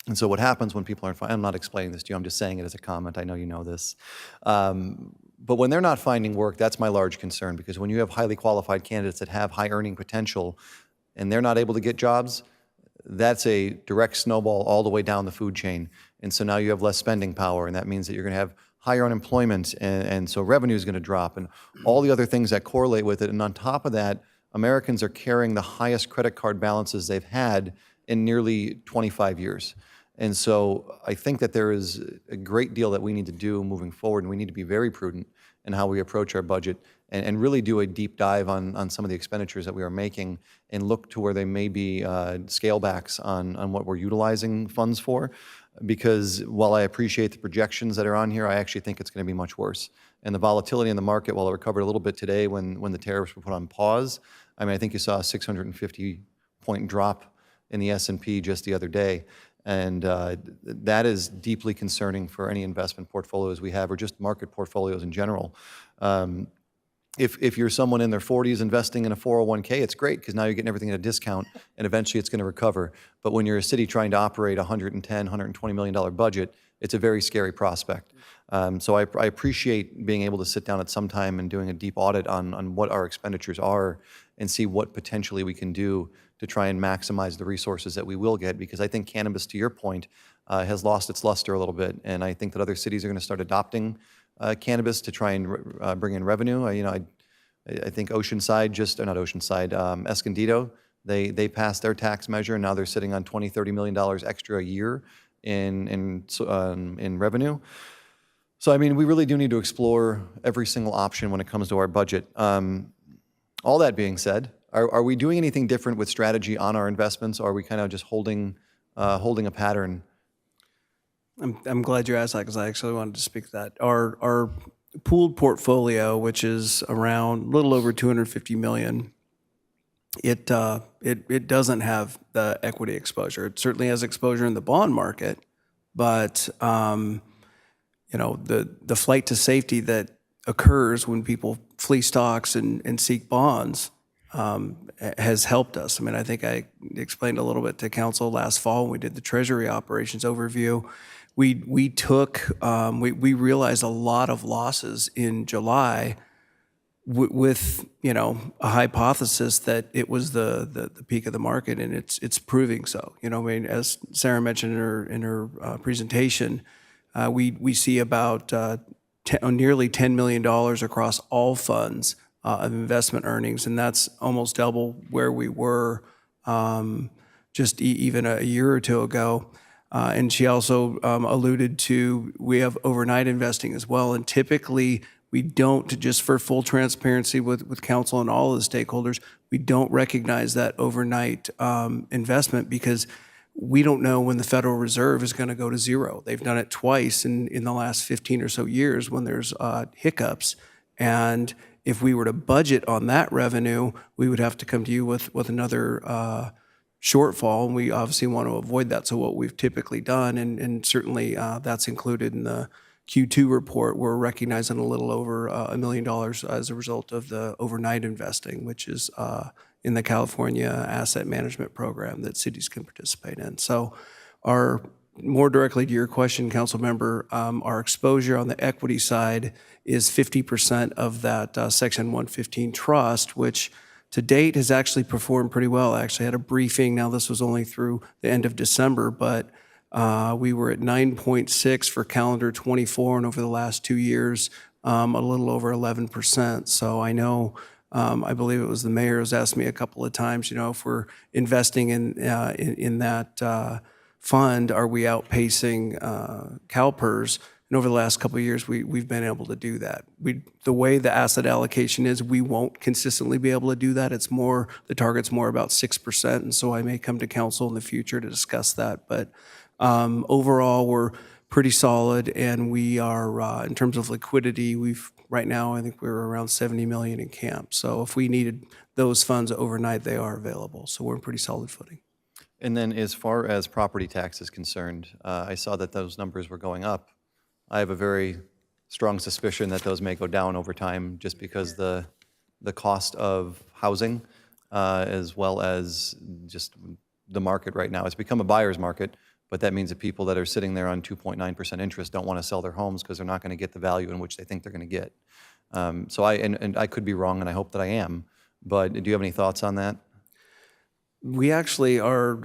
And so what happens when people aren't, I'm not explaining this to you, I'm just saying it as a comment, I know you know this. But when they're not finding work, that's my large concern, because when you have highly qualified candidates that have high earning potential and they're not able to get jobs, that's a direct snowball all the way down the food chain. And so now you have less spending power, and that means that you're going to have higher unemployment, and so revenue is going to drop, and all the other things that correlate with it. And on top of that, Americans are carrying the highest credit card balances they've had in nearly 25 years. And so I think that there is a great deal that we need to do moving forward, and we need to be very prudent in how we approach our budget and really do a deep dive on some of the expenditures that we are making and look to where they may be scale backs on what we're utilizing funds for. Because while I appreciate the projections that are on here, I actually think it's going to be much worse. And the volatility in the market, while it recovered a little bit today when the tariffs were put on pause, I mean, I think you saw a 650 point drop in the S&P just the other day. And that is deeply concerning for any investment portfolios we have, or just market portfolios in general. If you're someone in their 40s investing in a 401k, it's great because now you're getting everything at a discount and eventually it's going to recover. But when you're a city trying to operate a $110, $120 million budget, it's a very scary prospect. So I appreciate being able to sit down at some time and doing a deep audit on what our expenditures are and see what potentially we can do to try and maximize the resources that we will get, because I think cannabis, to your point, has lost its luster a little bit. And I think that other cities are going to start adopting cannabis to try and bring in revenue. I think Oceanside, not Oceanside, Escondido, they passed their tax measure, and now they're sitting on $20, $30 million extra a year in revenue. So, I mean, we really do need to explore every single option when it comes to our budget. All that being said, are we doing anything different with strategy on our investments, or are we kind of just holding a pattern? I'm glad you asked that, because I actually wanted to speak to that. Our pooled portfolio, which is around a little over 250 million, it doesn't have the equity exposure. It certainly has exposure in the bond market, but the flight to safety that occurs when people flee stocks and seek bonds has helped us. I mean, I think I explained a little bit to council last fall when we did the Treasury operations overview. We realized a lot of losses in July with a hypothesis that it was the peak of the market, and it's proving so. I mean, as Sarah mentioned in her presentation, we see about nearly $10 million across all funds of investment earnings, and that's almost double where we were just even a year or two ago. And she also alluded to, we have overnight investing as well, and typically we don't, just for full transparency with council and all of the stakeholders, we don't recognize that overnight investment because we don't know when the Federal Reserve is going to go to zero. They've done it twice in the last 15 or so years when there's hiccups. And if we were to budget on that revenue, we would have to come to you with another shortfall, and we obviously want to avoid that. So what we've typically done, and certainly that's included in the Q2 report, we're recognizing a little over $1 million as a result of the overnight investing, which is in the California Asset Management Program that cities can participate in. So more directly to your question, Council Member, our exposure on the equity side is 50% of that Section 115 trust, which to date has actually performed pretty well. I actually had a briefing. Now, this was only through the end of December, but we were at 9.6 for calendar 24, and over the last 2 years, a little over 11%. So I know, I believe it was the mayor who's asked me a couple of times, if we're investing in that fund, are we outpacing CalPERS? And over the last couple of years, we've been able to do that. The way the asset allocation is, we won't consistently be able to do that. The target's more about 6%, and so I may come to council in the future to discuss that. But overall, we're pretty solid, and we are, in terms of liquidity, right now, I think we're around 70 million in camp. So if we needed those funds overnight, they are available. So we're in pretty solid footing. And then as far as property tax is concerned, I saw that those numbers were going up. I have a very strong suspicion that those may go down over time, just because the cost of housing, as well as just the market right now. It's become a buyer's market, but that means that people that are sitting there on 2.9% interest don't want to sell their homes because they're not going to get the value in which they think they're going to get. So I could be wrong, and I hope that I am, but do you have any thoughts on that? We actually, our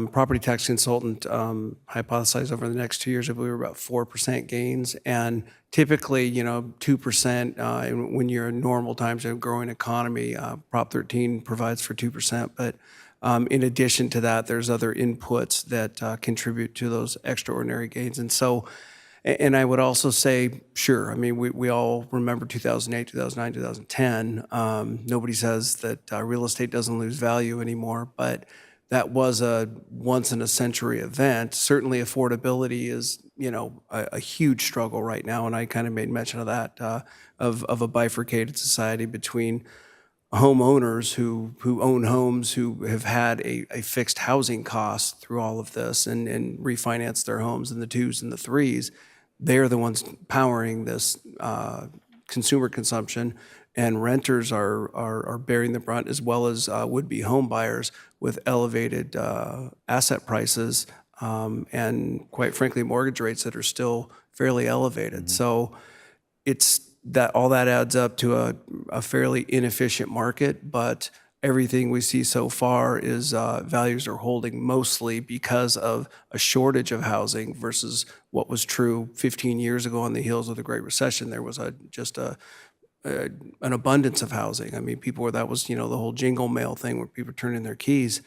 property tax consultant hypothesized over the next 2 years, I believe, about 4% gains. And typically, 2% when you're in normal times of a growing economy, Prop 13 provides for 2%. But in addition to that, there's other inputs that contribute to those extraordinary gains. And so, and I would also say, sure, I mean, we all remember 2008, 2009, 2010. Nobody says that real estate doesn't lose value anymore, but that was a once-in-a-century event. Certainly affordability is, a huge struggle right now, and I kind of made mention of that, of a bifurcated society between homeowners who own homes who have had a fixed housing cost through all of this and refinanced their homes in the 2s and the 3s, they're the ones powering this consumer consumption, and renters are bearing the brunt, as well as would-be home buyers with elevated asset prices and, quite frankly, mortgage rates that are still fairly elevated. So it's that all that adds up to a fairly inefficient market, but everything we see so far is values are holding mostly because of a shortage of housing versus what was true 15 years ago on the heels of the Great Recession. There was just an abundance of housing. I mean, that was, the whole jingle mail thing where people turn in their keys.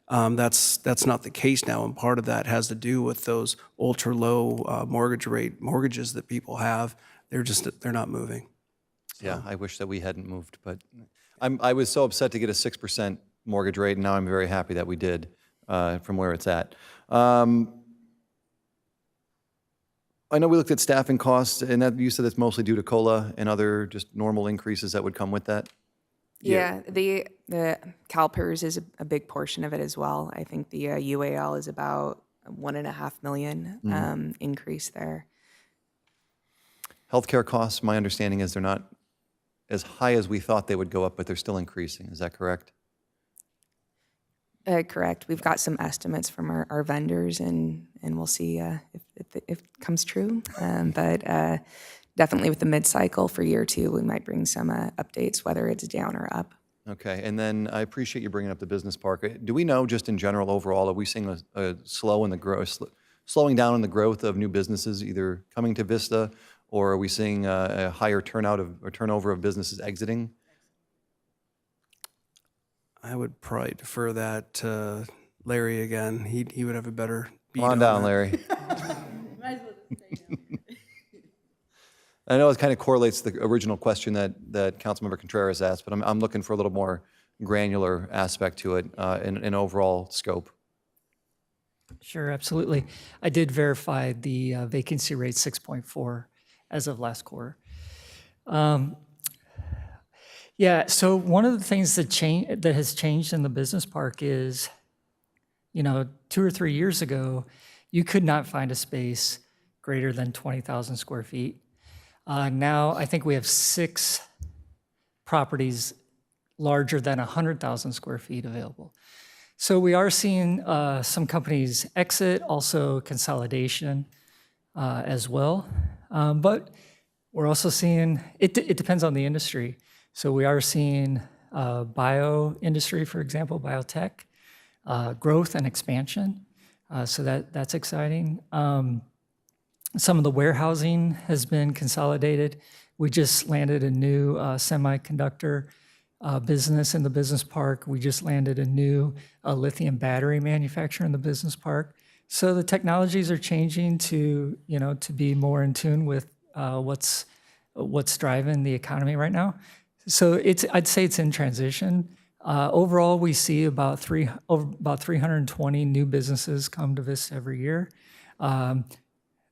That's not the case now, and part of that has to do with those ultra low mortgages that people have. They're not moving. Yeah, I wish that we hadn't moved, but I was so upset to get a 6% mortgage rate, and now I'm very happy that we did from where it's at. I know we looked at staffing costs, and that you said it's mostly due to COLA and other just normal increases that would come with that. Yeah, the CalPERS is a big portion of it as well. I think the UAL is about $1.5 million increase there. Healthcare costs, my understanding is they're not as high as we thought they would go up, but they're still increasing. Is that correct? Correct. We've got some estimates from our vendors, and we'll see if it comes true. But definitely with the mid-cycle for year 2, we might bring some updates, whether it's down or up. Okay, and then I appreciate you bringing up the business park. Do we know, just in general, overall, are we seeing a slowing down in the growth of new businesses either coming to Vista, or are we seeing a higher turnover of businesses exiting? I would probably defer that to Larry again. He would have a better beat Come on down, that. Larry. I know it kind of correlates to the original question that Councilmember Contreras asked, but I'm looking for a little more granular aspect to it in overall scope. Sure, absolutely. I did verify the vacancy rate 6.4 as of last quarter. Yeah, so one of the things that has changed in the business park is, 2 or 3 years ago, you could not find a space greater than 20,000 square feet. Now, I think we have 6 properties larger than 100,000 square feet available. So we are seeing some companies exit, also consolidation as well. But we're also seeing, it depends on the industry. So we are seeing bio industry, for example, biotech, growth and expansion. So that's exciting. Some of the warehousing has been consolidated. We just landed a new semiconductor business in the business park. We just landed a new lithium battery manufacturer in the business park. So the technologies are changing to be more in tune with what's driving the economy right now. So I'd say it's in transition. Overall, we see about 320 new businesses come to Vista every year.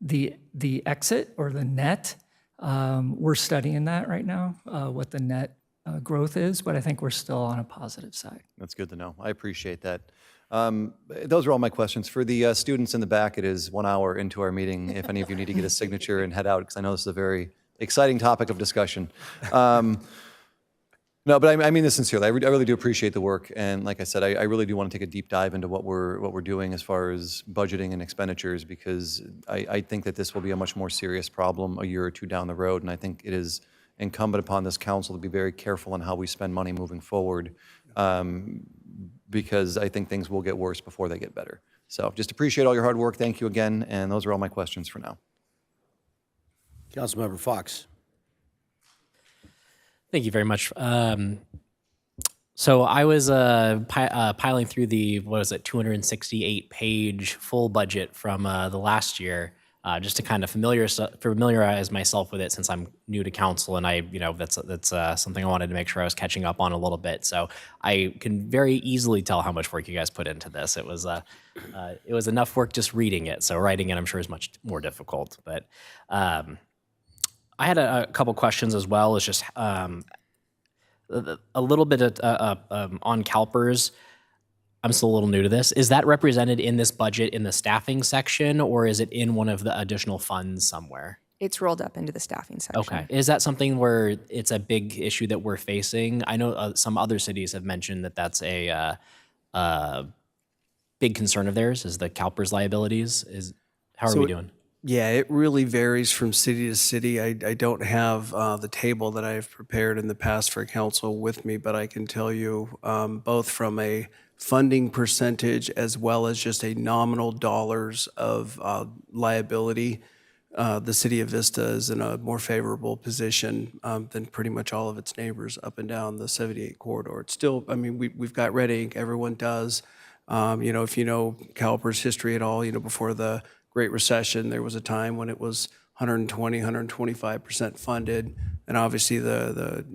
The exit or the net, we're studying that right now, what the net growth is, but I think we're still on a positive side. That's good to know. I appreciate that. Those are all my questions. For the students in the back, it is 1 hour into our meeting. If any of you need to get a signature and head out, because I know this is a very exciting topic of discussion. No, but I mean this sincerely. I really do appreciate the work, and like I said, I really do want to take a deep dive into what we're doing as far as budgeting and expenditures, because I think that this will be a much more serious problem a year or two down the road, and I think it is incumbent upon this council to be very careful on how we spend money moving forward, because I think things will get worse before they get better. So just appreciate all your hard work. Thank you again, and those are all my questions for now. Councilmember Fox. Thank you very much. So I was piling through the, 268-page full budget from the last year, just to kind of familiarize myself with it, since I'm new to council, and that's something I wanted to make sure I was catching up on a little bit. So I can very easily tell how much work you guys put into this. It was enough work just reading it. So writing it, I'm sure, is much more difficult. But I had a couple questions as well. It's just a little bit on CalPERS. I'm still a little new to this. Is that represented in this budget in the staffing section, or is it in one of the additional funds somewhere? It's rolled up into the staffing section. Okay. Is that something where it's a big issue that we're facing? I know some other cities have mentioned that that's a big concern of theirs, is the CalPERS liabilities. How are we doing? Yeah, it really varies from city to city. I don't have the table that I've prepared in the past for council with me, but I can tell you both from a funding percentage as well as just a nominal dollars of liability, the city of Vista is in a more favorable position than pretty much all of its neighbors up and down the 78 corridor. It's still, I mean, we've got red ink, everyone does. If you know CalPERS history at all, before the Great Recession, there was a time when it was 120, 125% funded. And obviously the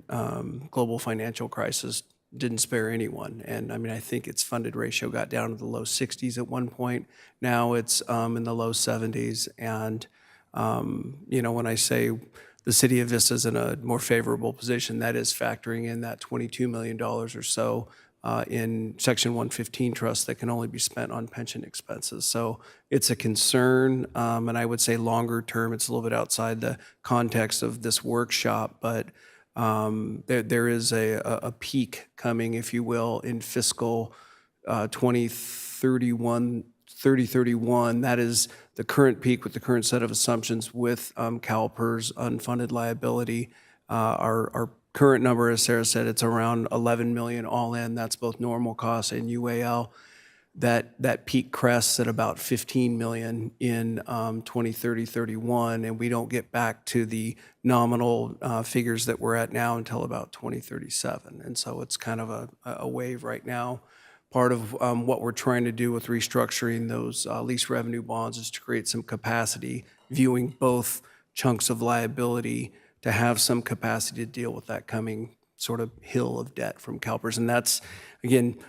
global financial crisis didn't spare anyone. And I mean, I think its funded ratio got down to the low 60s at one point. Now it's in the low 70s. And, when I say the city of Vista is in a more favorable position, that is factoring in that $22 million or so in Section 115 trust that can only be spent on pension expenses. So it's a concern, and I would say longer term, it's a little bit outside the context of this workshop, but there is a peak coming, if you will, in fiscal 3031. That is the current peak with the current set of assumptions with CalPERS unfunded liability. Our current number, as Sarah said, it's around 11 million all in. That's both normal costs and UAL. That peak crests at about 15 million in 2030-31, and we don't get back to the nominal figures that we're at now until about 2037. And so it's kind of a wave right now. Part of what we're trying to do with restructuring those lease revenue bonds is to create some capacity, viewing both chunks of liability to have some capacity to deal with that coming sort of hill of debt from CalPERS. And that's, again,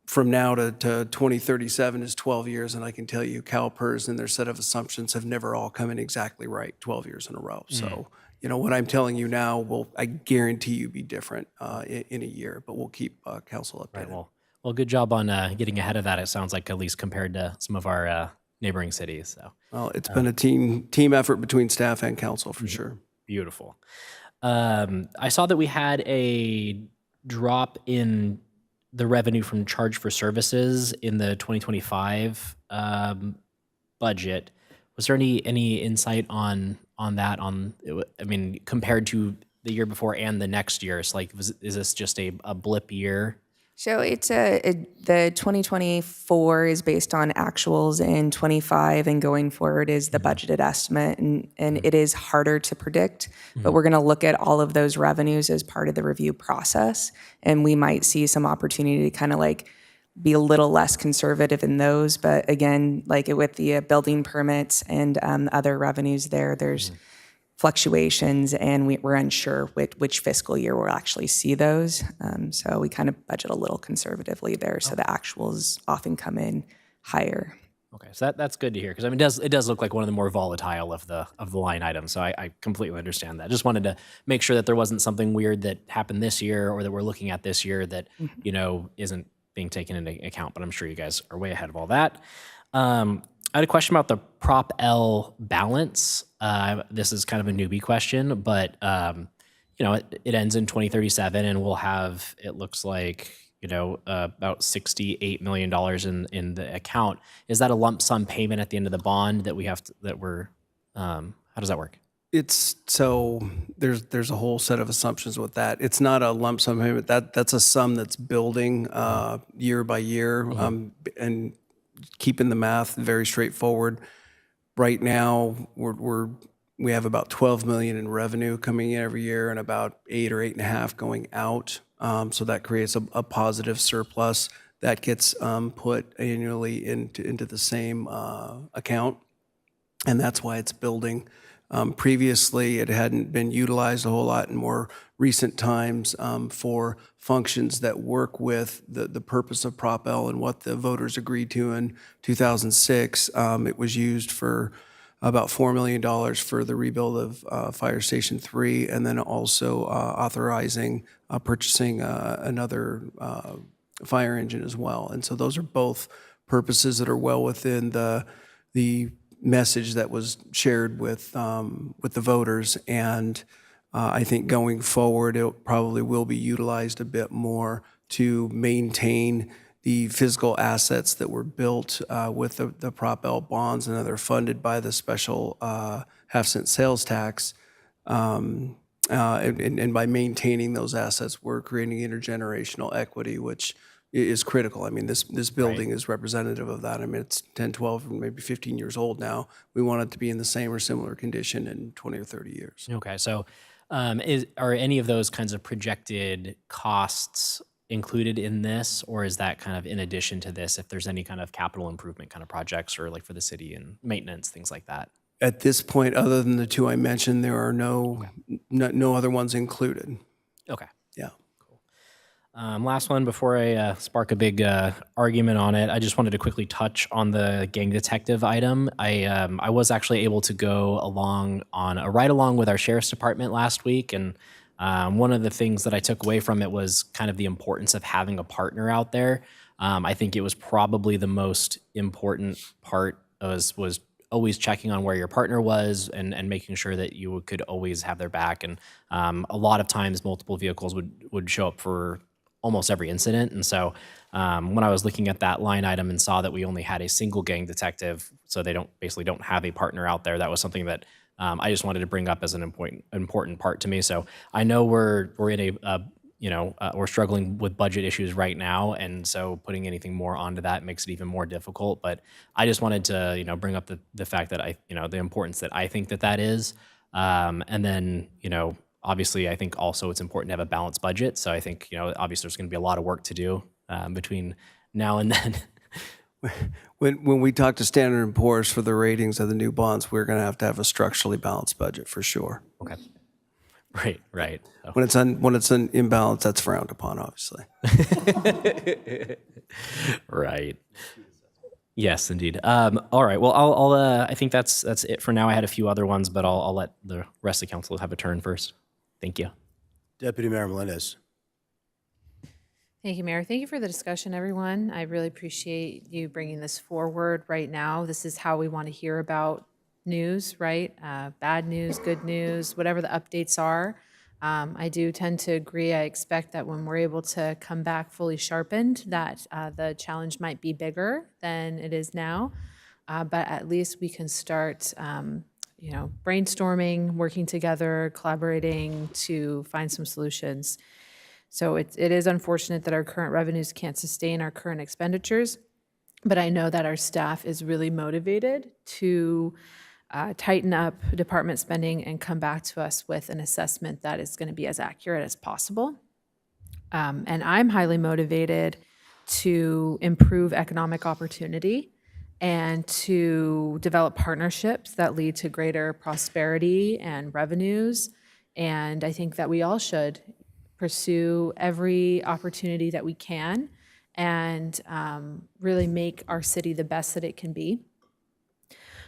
from now to 2037 is 12 years, and I can tell you CalPERS and their set of assumptions have never all come in exactly right 12 years in a row. So, what I'm telling you now will, I guarantee you, be different in a year, but we'll keep council updated. Right, well, good job on getting ahead of that, it sounds like, at least compared to some of our neighboring cities. So, well, it's been a team effort between staff and council for sure. Beautiful. I saw that we had a drop in the revenue from charge for services in the 2025 budget. Was there any insight on that? Compared to the year before and the next year, it's like, is this just a blip year? So it's the 2024 is based on actuals, and 25 and going forward is the budgeted estimate, and it is harder to predict, but we're going to look at all of those revenues as part of the review process, and we might see some opportunity to kind of like be a little less conservative in those. But again, like with the building permits and other revenues there's fluctuations, and we're unsure which fiscal year we'll actually see those. So we kind of budget a little conservatively there, so the actuals often come in higher. Okay, so that's good to hear, because I mean, it does look like one of the more volatile of the line items. So I completely understand that. Just wanted to make sure that there wasn't something weird that happened this year or that we're looking at this year that isn't being taken into account. But I'm sure you guys are way ahead of all that. I had a question about the Prop L balance. This is kind of a newbie question, but it ends in 2037, and we'll have, it looks like, about $68 million in the account. Is that a lump sum payment at the end of the bond that we have to, how does that work? So there's a whole set of assumptions with that. It's not a lump sum payment. That's a sum that's building year by year, and keeping the math very straightforward. Right now, we have about 12 million in revenue coming in every year, and about 8 or 8.5 going out. So that creates a positive surplus that gets put annually into the same account, and that's why it's building. Previously, it hadn't been utilized a whole lot in more recent times for functions that work with the purpose of Prop L and what the voters agreed to in 2006. It was used for about $4 million for the rebuild of Fire Station 3, and then also authorizing purchasing another fire engine as well. And so those are both purposes that are well within the message that was shared with the voters. And I think going forward, it probably will be utilized a bit more to maintain the physical assets that were built with the Prop L bonds, and that are funded by the special half-cent sales tax. And by maintaining those assets, we're creating intergenerational equity, which is critical. I mean, this building is representative of that. I mean, it's 10, 12, maybe 15 years old now. We want it to be in the same or similar condition in 20 or 30 years. Okay, so are any of those kinds of projected costs included in this, or is that kind of in addition to this, if there's any kind of capital improvement kind of projects, or like for the city and maintenance, things like that? At this point, other than the two I mentioned, there are no other ones included. Okay. Yeah. Last one before I spark a big argument on it. I just wanted to quickly touch on the gang detective item. I was actually able to go along on a ride along with our sheriff's department last week, and one of the things that I took away from it was kind of the importance of having a partner out there. I think it was probably the most important part was always checking on where your partner was and making sure that you could always have their back. And a lot of times multiple vehicles would show up for almost every incident. And so when I was looking at that line item and saw that we only had a single gang detective, so they basically don't have a partner out there, that was something that I just wanted to bring up as an important part to me. So I know we're in we're struggling with budget issues right now, and so putting anything more onto that makes it even more difficult. But I just wanted to bring up the fact that the importance that I think that is, and then obviously I think also it's important to have a balanced budget. So I think obviously there's going to be a lot of work to do between now and then. When we talk to Standard & Poor's for the ratings of the new bonds, we're going to have a structurally balanced budget for sure. Okay. Right. So. When it's an imbalance, that's frowned upon, obviously. Right. Yes, indeed. All right. Well, I think that's it for now. I had a few other ones, but I'll let the rest of the council have a turn first. Thank you. Deputy Mayor Melendez. Thank you, Mayor. Thank you for the discussion, everyone. I really appreciate you bringing this forward right now. This is how we want to hear about news, right? Bad news, good news, whatever the updates are. I do tend to agree. I expect that when we're able to come back fully sharpened, that the challenge might be bigger than it is now. But at least we can start, brainstorming, working together, collaborating to find some solutions. So it is unfortunate that our current revenues can't sustain our current expenditures, but I know that our staff is really motivated to tighten up department spending and come back to us with an assessment that is going to be as accurate as possible. And I'm highly motivated to improve economic opportunity and to develop partnerships that lead to greater prosperity and revenues. And I think that we all should pursue every opportunity that we can and really make our city the best that it can be.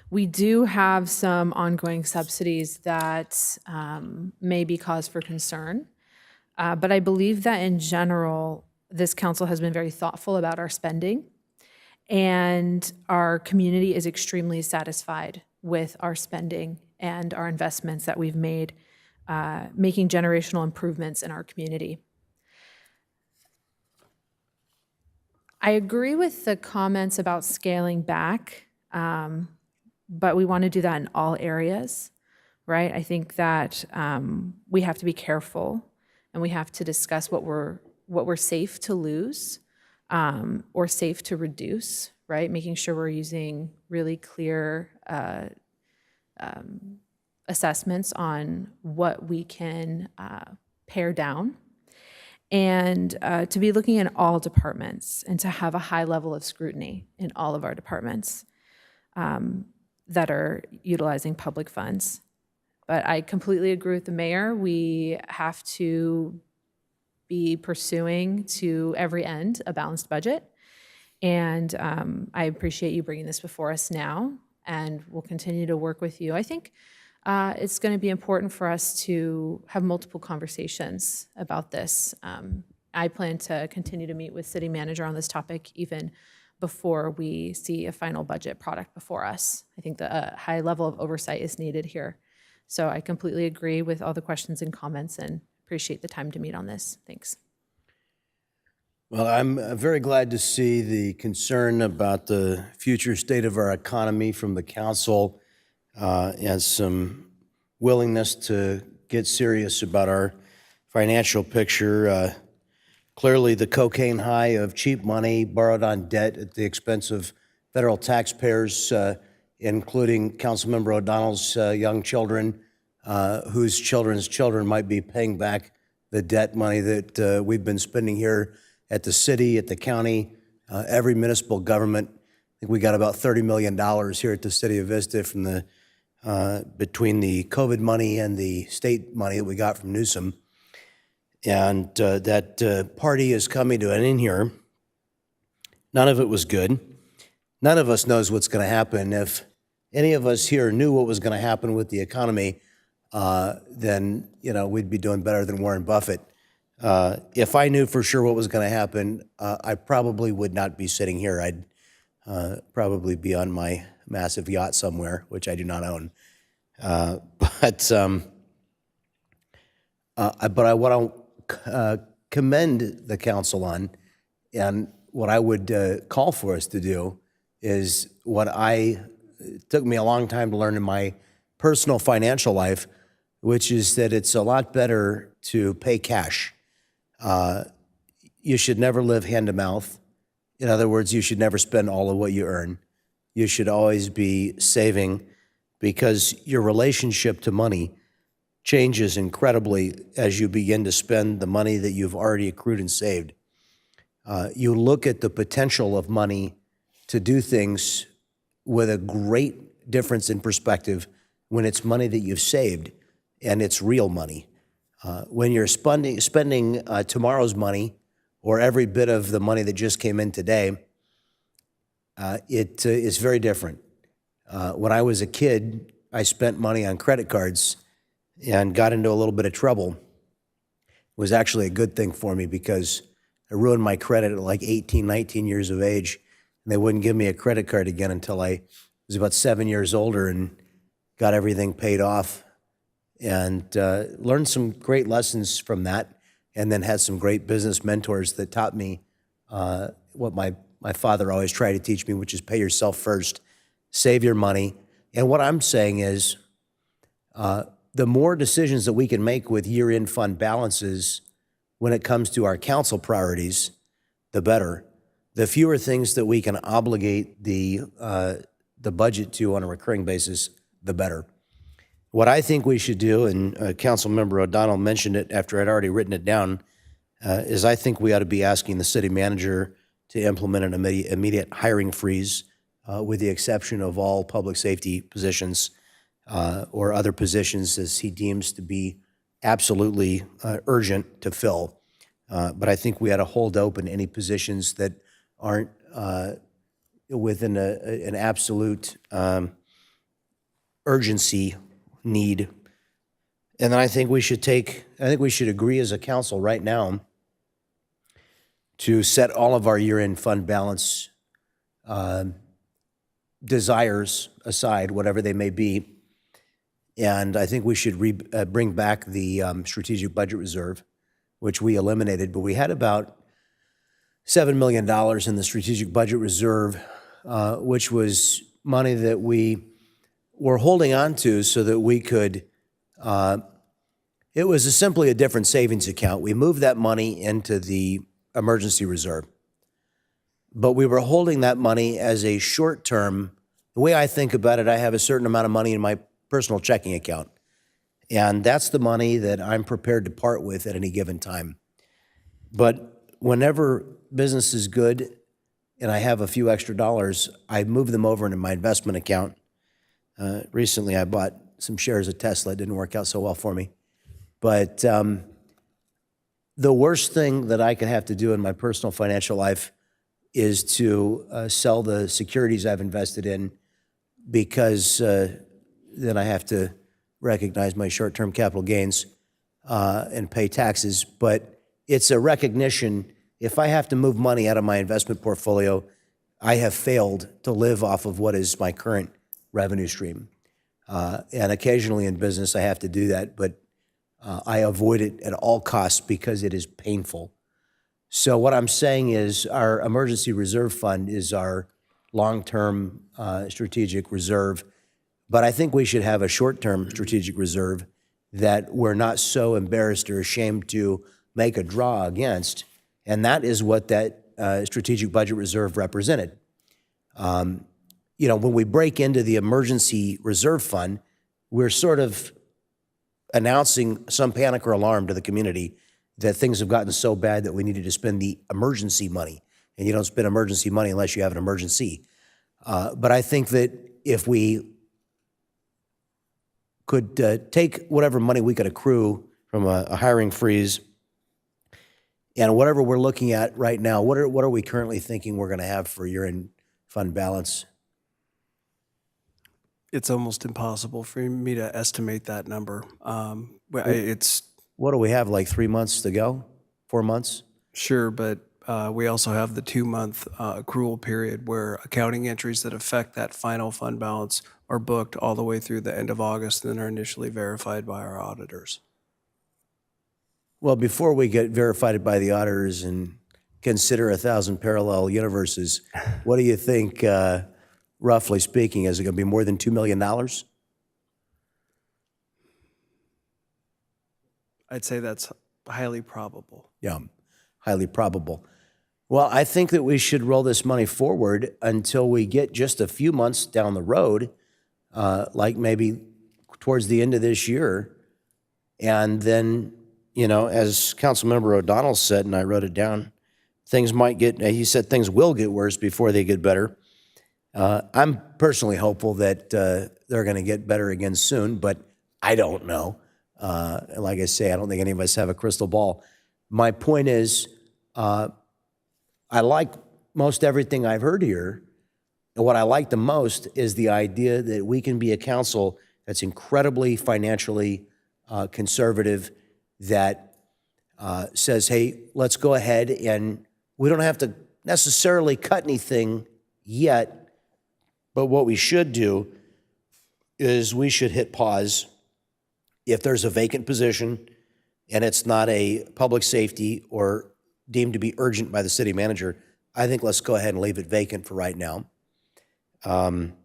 We do have some ongoing subsidies that may be cause for concern, but I believe that in general, this council has been very thoughtful about our spending, and our community is extremely satisfied with our spending and our investments that we've made, making generational improvements in our community. I agree with the comments about scaling back, but we want to do that in all areas, right? I think that we have to be careful, and we have to discuss what we're safe to lose or safe to reduce, right? Making sure we're using really clear assessments on what we can pare down, and to be looking at all departments and to have a high level of scrutiny in all of our departments that are utilizing public funds. But I completely agree with the mayor. We have to be pursuing to every end a balanced budget. And I appreciate you bringing this before us now. and we'll continue to work with you. I think it's going to be important for us to have multiple conversations about this. I plan to continue to meet with city manager on this topic even before we see a final budget product before us. I think the high level of oversight is needed here. So I completely agree with all the questions and comments and appreciate the time to meet on this. Thanks. Well, I'm very glad to see the concern about the future state of our economy from the council and some willingness to get serious about our financial picture. Clearly, the cocaine high of cheap money borrowed on debt at the expense of federal taxpayers, including Councilmember O'Donnell's young children, whose children's children might be paying back the debt money that we've been spending here at the city, at the county, every municipal government. I think we got about $30 million here at the city of Vista from the between the COVID money and the state money that we got from Newsom. And that party is coming to an end here. None of it was good. None of us knows what's going to happen. If any of us here knew what was going to happen with the economy, then we'd be doing better than Warren Buffett. If I knew for sure what was going to happen, I probably would not be sitting here. I'd probably be on my massive yacht somewhere, which I do not own. But I want to commend the council on, and what I would call for us to do is what it took me a long time to learn in my personal financial life, which is that it's a lot better to pay cash. You should never live hand to mouth. In other words, you should never spend all of what you earn. You should always be saving, because your relationship to money changes incredibly as you begin to spend the money that you've already accrued and saved. You look at the potential of money to do things with a great difference in perspective when it's money that you've saved and it's real money. When you're spending tomorrow's money or every bit of the money that just came in today, it is very different. When I was a kid, I spent money on credit cards and got into a little bit of trouble. It was actually a good thing for me because I ruined my credit at like 18, 19 years of age, and they wouldn't give me a credit card again until I was about 7 years older and got everything paid off, and learned some great lessons from that, and then had some great business mentors that taught me what my father always tried to teach me, which is pay yourself first, save your money. And what I'm saying is the more decisions that we can make with year-end fund balances when it comes to our council priorities, the better. The fewer things that we can obligate the budget to on a recurring basis, the better. What I think we should do, and Councilmember O'Donnell mentioned it after I'd already written it down, is I think we ought to be asking the city manager to implement an immediate hiring freeze with the exception of all public safety positions or other positions as he deems to be absolutely urgent to fill. But I think we ought to hold open any positions that aren't within an absolute urgency need. And then I think we should agree as a council right now to set all of our year-end fund balance desires aside, whatever they may be. And I think we should bring back the strategic budget reserve, which we eliminated, but we had about $7 million in the strategic budget reserve, which was money that we were holding on to so that we could, it was simply a different savings account. We moved that money into the emergency reserve, but we were holding that money as a short-term. The way I think about it, I have a certain amount of money in my personal checking account, and that's the money that I'm prepared to part with at any given time. But whenever business is good and I have a few extra dollars, I move them over into my investment account. Recently, I bought some shares of Tesla. It didn't work out so well for me. But the worst thing that I could have to do in my personal financial life is to sell the securities I've invested in because then I have to recognize my short-term capital gains and pay taxes. But it's a recognition, if I have to move money out of my investment portfolio, I have failed to live off of what is my current revenue stream. And occasionally in business, I have to do that, but I avoid it at all costs because it is painful. So what I'm saying is our emergency reserve fund is our long-term strategic reserve, but I think we should have a short-term strategic reserve that we're not so embarrassed or ashamed to make a draw against, and that is what that strategic budget reserve represented. You know, when we break into the emergency reserve fund, we're sort of announcing some panic or alarm to the community that things have gotten so bad that we needed to spend the emergency money. And you don't spend emergency money unless you have an emergency. But I think that if we could take whatever money we could accrue from a hiring freeze and whatever we're looking at right now, what are we currently thinking we're going to have for year-end fund balance? It's almost impossible for me to estimate that number. It's What do we have, like 3 months to go? 4 months? sure, but we also have the 2-month accrual period where accounting entries that affect that final fund balance are booked all the way through the end of August and then are initially verified by our auditors. Well, before we get verified by the auditors and consider 1,000 parallel universes, what do you think, roughly speaking, is it going to be more than $2 million? I'd say that's highly probable. Yeah, highly probable. Well, I think that we should roll this money forward until we get just a few months down the road, like maybe towards the end of this year. And then, you know, as Councilmember O'Donnell said, and I wrote it down, things might get, he said things will get worse before they get better. I'm personally hopeful that they're going to get better again soon, but I don't know. Like I say, I don't think any of us have a crystal ball. My point is, I like most everything I've heard here. And what I like the most is the idea that we can be a council that's incredibly financially conservative, that says, hey, let's go ahead and we don't have to necessarily cut anything yet, but what we should do is we should hit pause if there's a vacant position and it's not a public safety or deemed to be urgent by the city manager. I think let's go ahead and leave it vacant for right now. And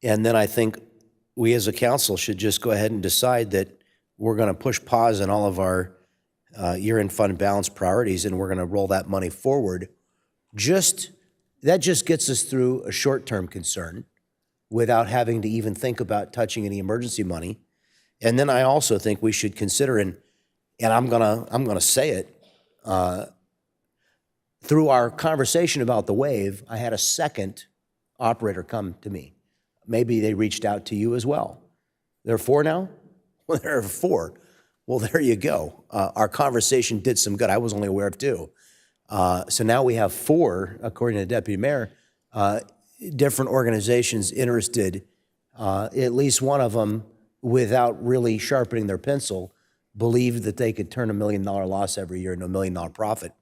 then I think we as a council should just go ahead and decide that we're going to push pause on all of our year-end fund balance priorities, and we're going to roll that money forward. That just gets us through a short-term concern without having to even think about touching any emergency money. And then I also think we should consider, and I'm gonna say it, through our conversation about the wave, I had a second operator come to me. Maybe they reached out to you as well. There are 4 now? Well, there are 4. Well, there you go. Our conversation did some good. I was only aware of 2. So now we have 4, according to the deputy mayor, different organizations interested, at least one of them, without really sharpening their pencil, believed that they could turn $1 million loss every year into $1 million profit.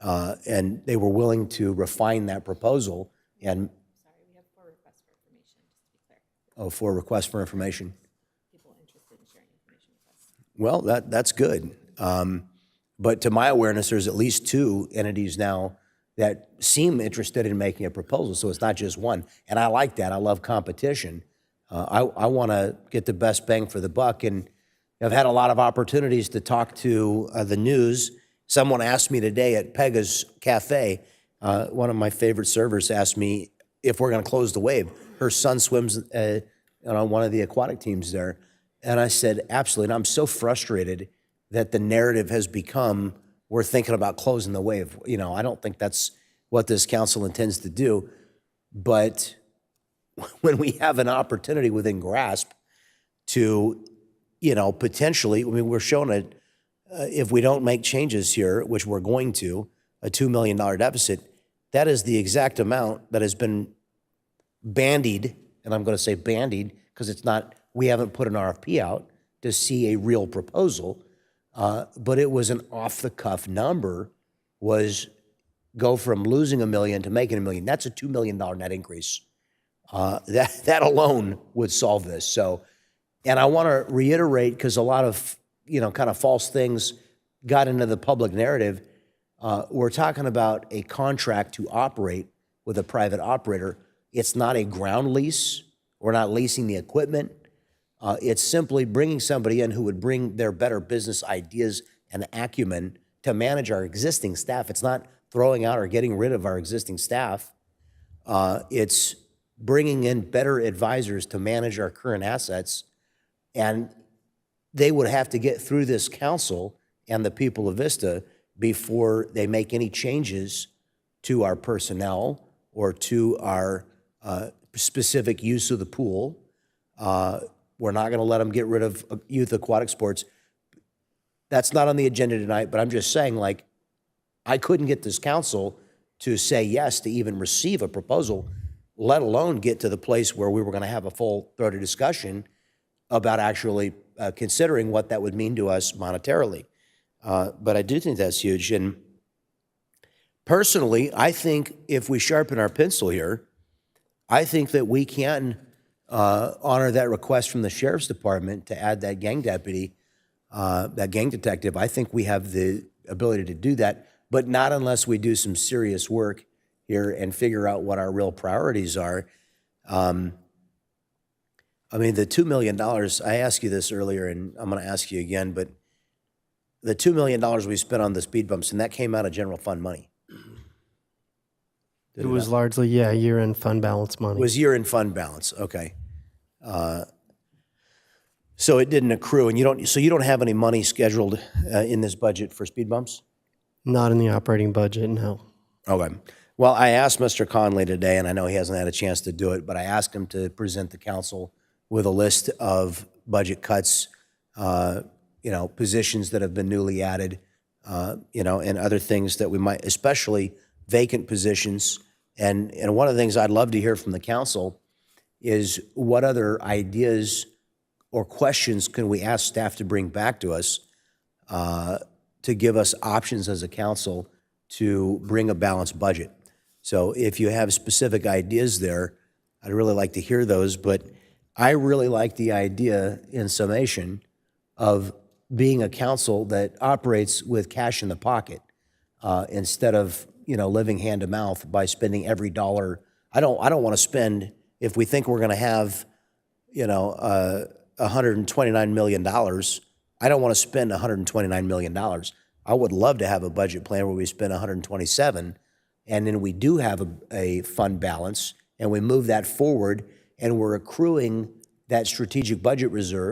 And they were willing to refine that proposal. And Sorry, we have 4 requests for information, just to be clear. oh, 4 requests for information. People interested in sharing information with us. Well, that's good. But to my awareness, there's at least 2 entities now that seem interested in making a proposal. So it's not just one. And I like that. I love competition. I want to get the best bang for the buck. And I've had a lot of opportunities to talk to the news. Someone asked me today at Pega's Cafe, one of my favorite servers asked me if we're going to close the wave. Her son swims on one of the aquatic teams there. And I said, absolutely. And I'm so frustrated that the narrative has become, we're thinking about closing the wave. You know, I don't think that's what this council intends to do. But when we have an opportunity within grasp to, you know, potentially, I mean, we're showing it, if we don't make changes here, which we're going to, a $2 million deficit, that is the exact amount that has been bandied, and I'm going to say bandied because it's not, we haven't put an RFP out to see a real proposal, but it was an off-the-cuff number, was go from losing $1 million to making $1 million. That's a $2 million net increase. That alone would solve this. So, and I want to reiterate, because a lot of, kind of false things got into the public narrative. We're talking about a contract to operate with a private operator. It's not a ground lease. We're not leasing the equipment. It's simply bringing somebody in who would bring their better business ideas and acumen to manage our existing staff. It's not throwing out or getting rid of our existing staff. It's bringing in better advisors to manage our current assets. And they would have to get through this council and the people of Vista before they make any changes to our personnel or to our specific use of the pool. We're not going to let them get rid of youth aquatic sports. That's not on the agenda tonight, but I'm just saying, like, I couldn't get this council to say yes to even receive a proposal, let alone get to the place where we were going to have a full-throated discussion about actually considering what that would mean to us monetarily. But I do think that's huge. And personally, I think if we sharpen our pencil here, I think that we can honor that request from the sheriff's department to add that gang deputy, that gang detective. I think we have the ability to do that, but not unless we do some serious work here and figure out what our real priorities are. I mean, the $2 million, I asked you this earlier, and I'm going to ask you again, but the $2 million we spent on the speed bumps, and that came out of general fund money. It was largely, year-end fund balance money. It was year-end fund balance, okay. So it didn't accrue, and you don't have any money scheduled in this budget for speed bumps? Not in the operating budget, no. Okay. Well, I asked Mr. Conley today, and I know he hasn't had a chance to do it, but I asked him to present the council with a list of budget cuts, positions that have been newly added, and other things that we might, especially vacant positions. And one of the things I'd love to hear from the council is what other ideas or questions can we ask staff to bring back to us to give us options as a council to bring a balanced budget. So if you have specific ideas there, I'd really like to hear those, but I really like the idea, in summation, of being a council that operates with cash in the pocket instead of living hand to mouth by spending every dollar. I don't want to spend, if we think we're going to have $129 million, I don't want to spend $129 million. I would love to have a budget plan where we spend 127, and then we do have a fund balance, and we move that forward, and we're accruing that strategic budget reserve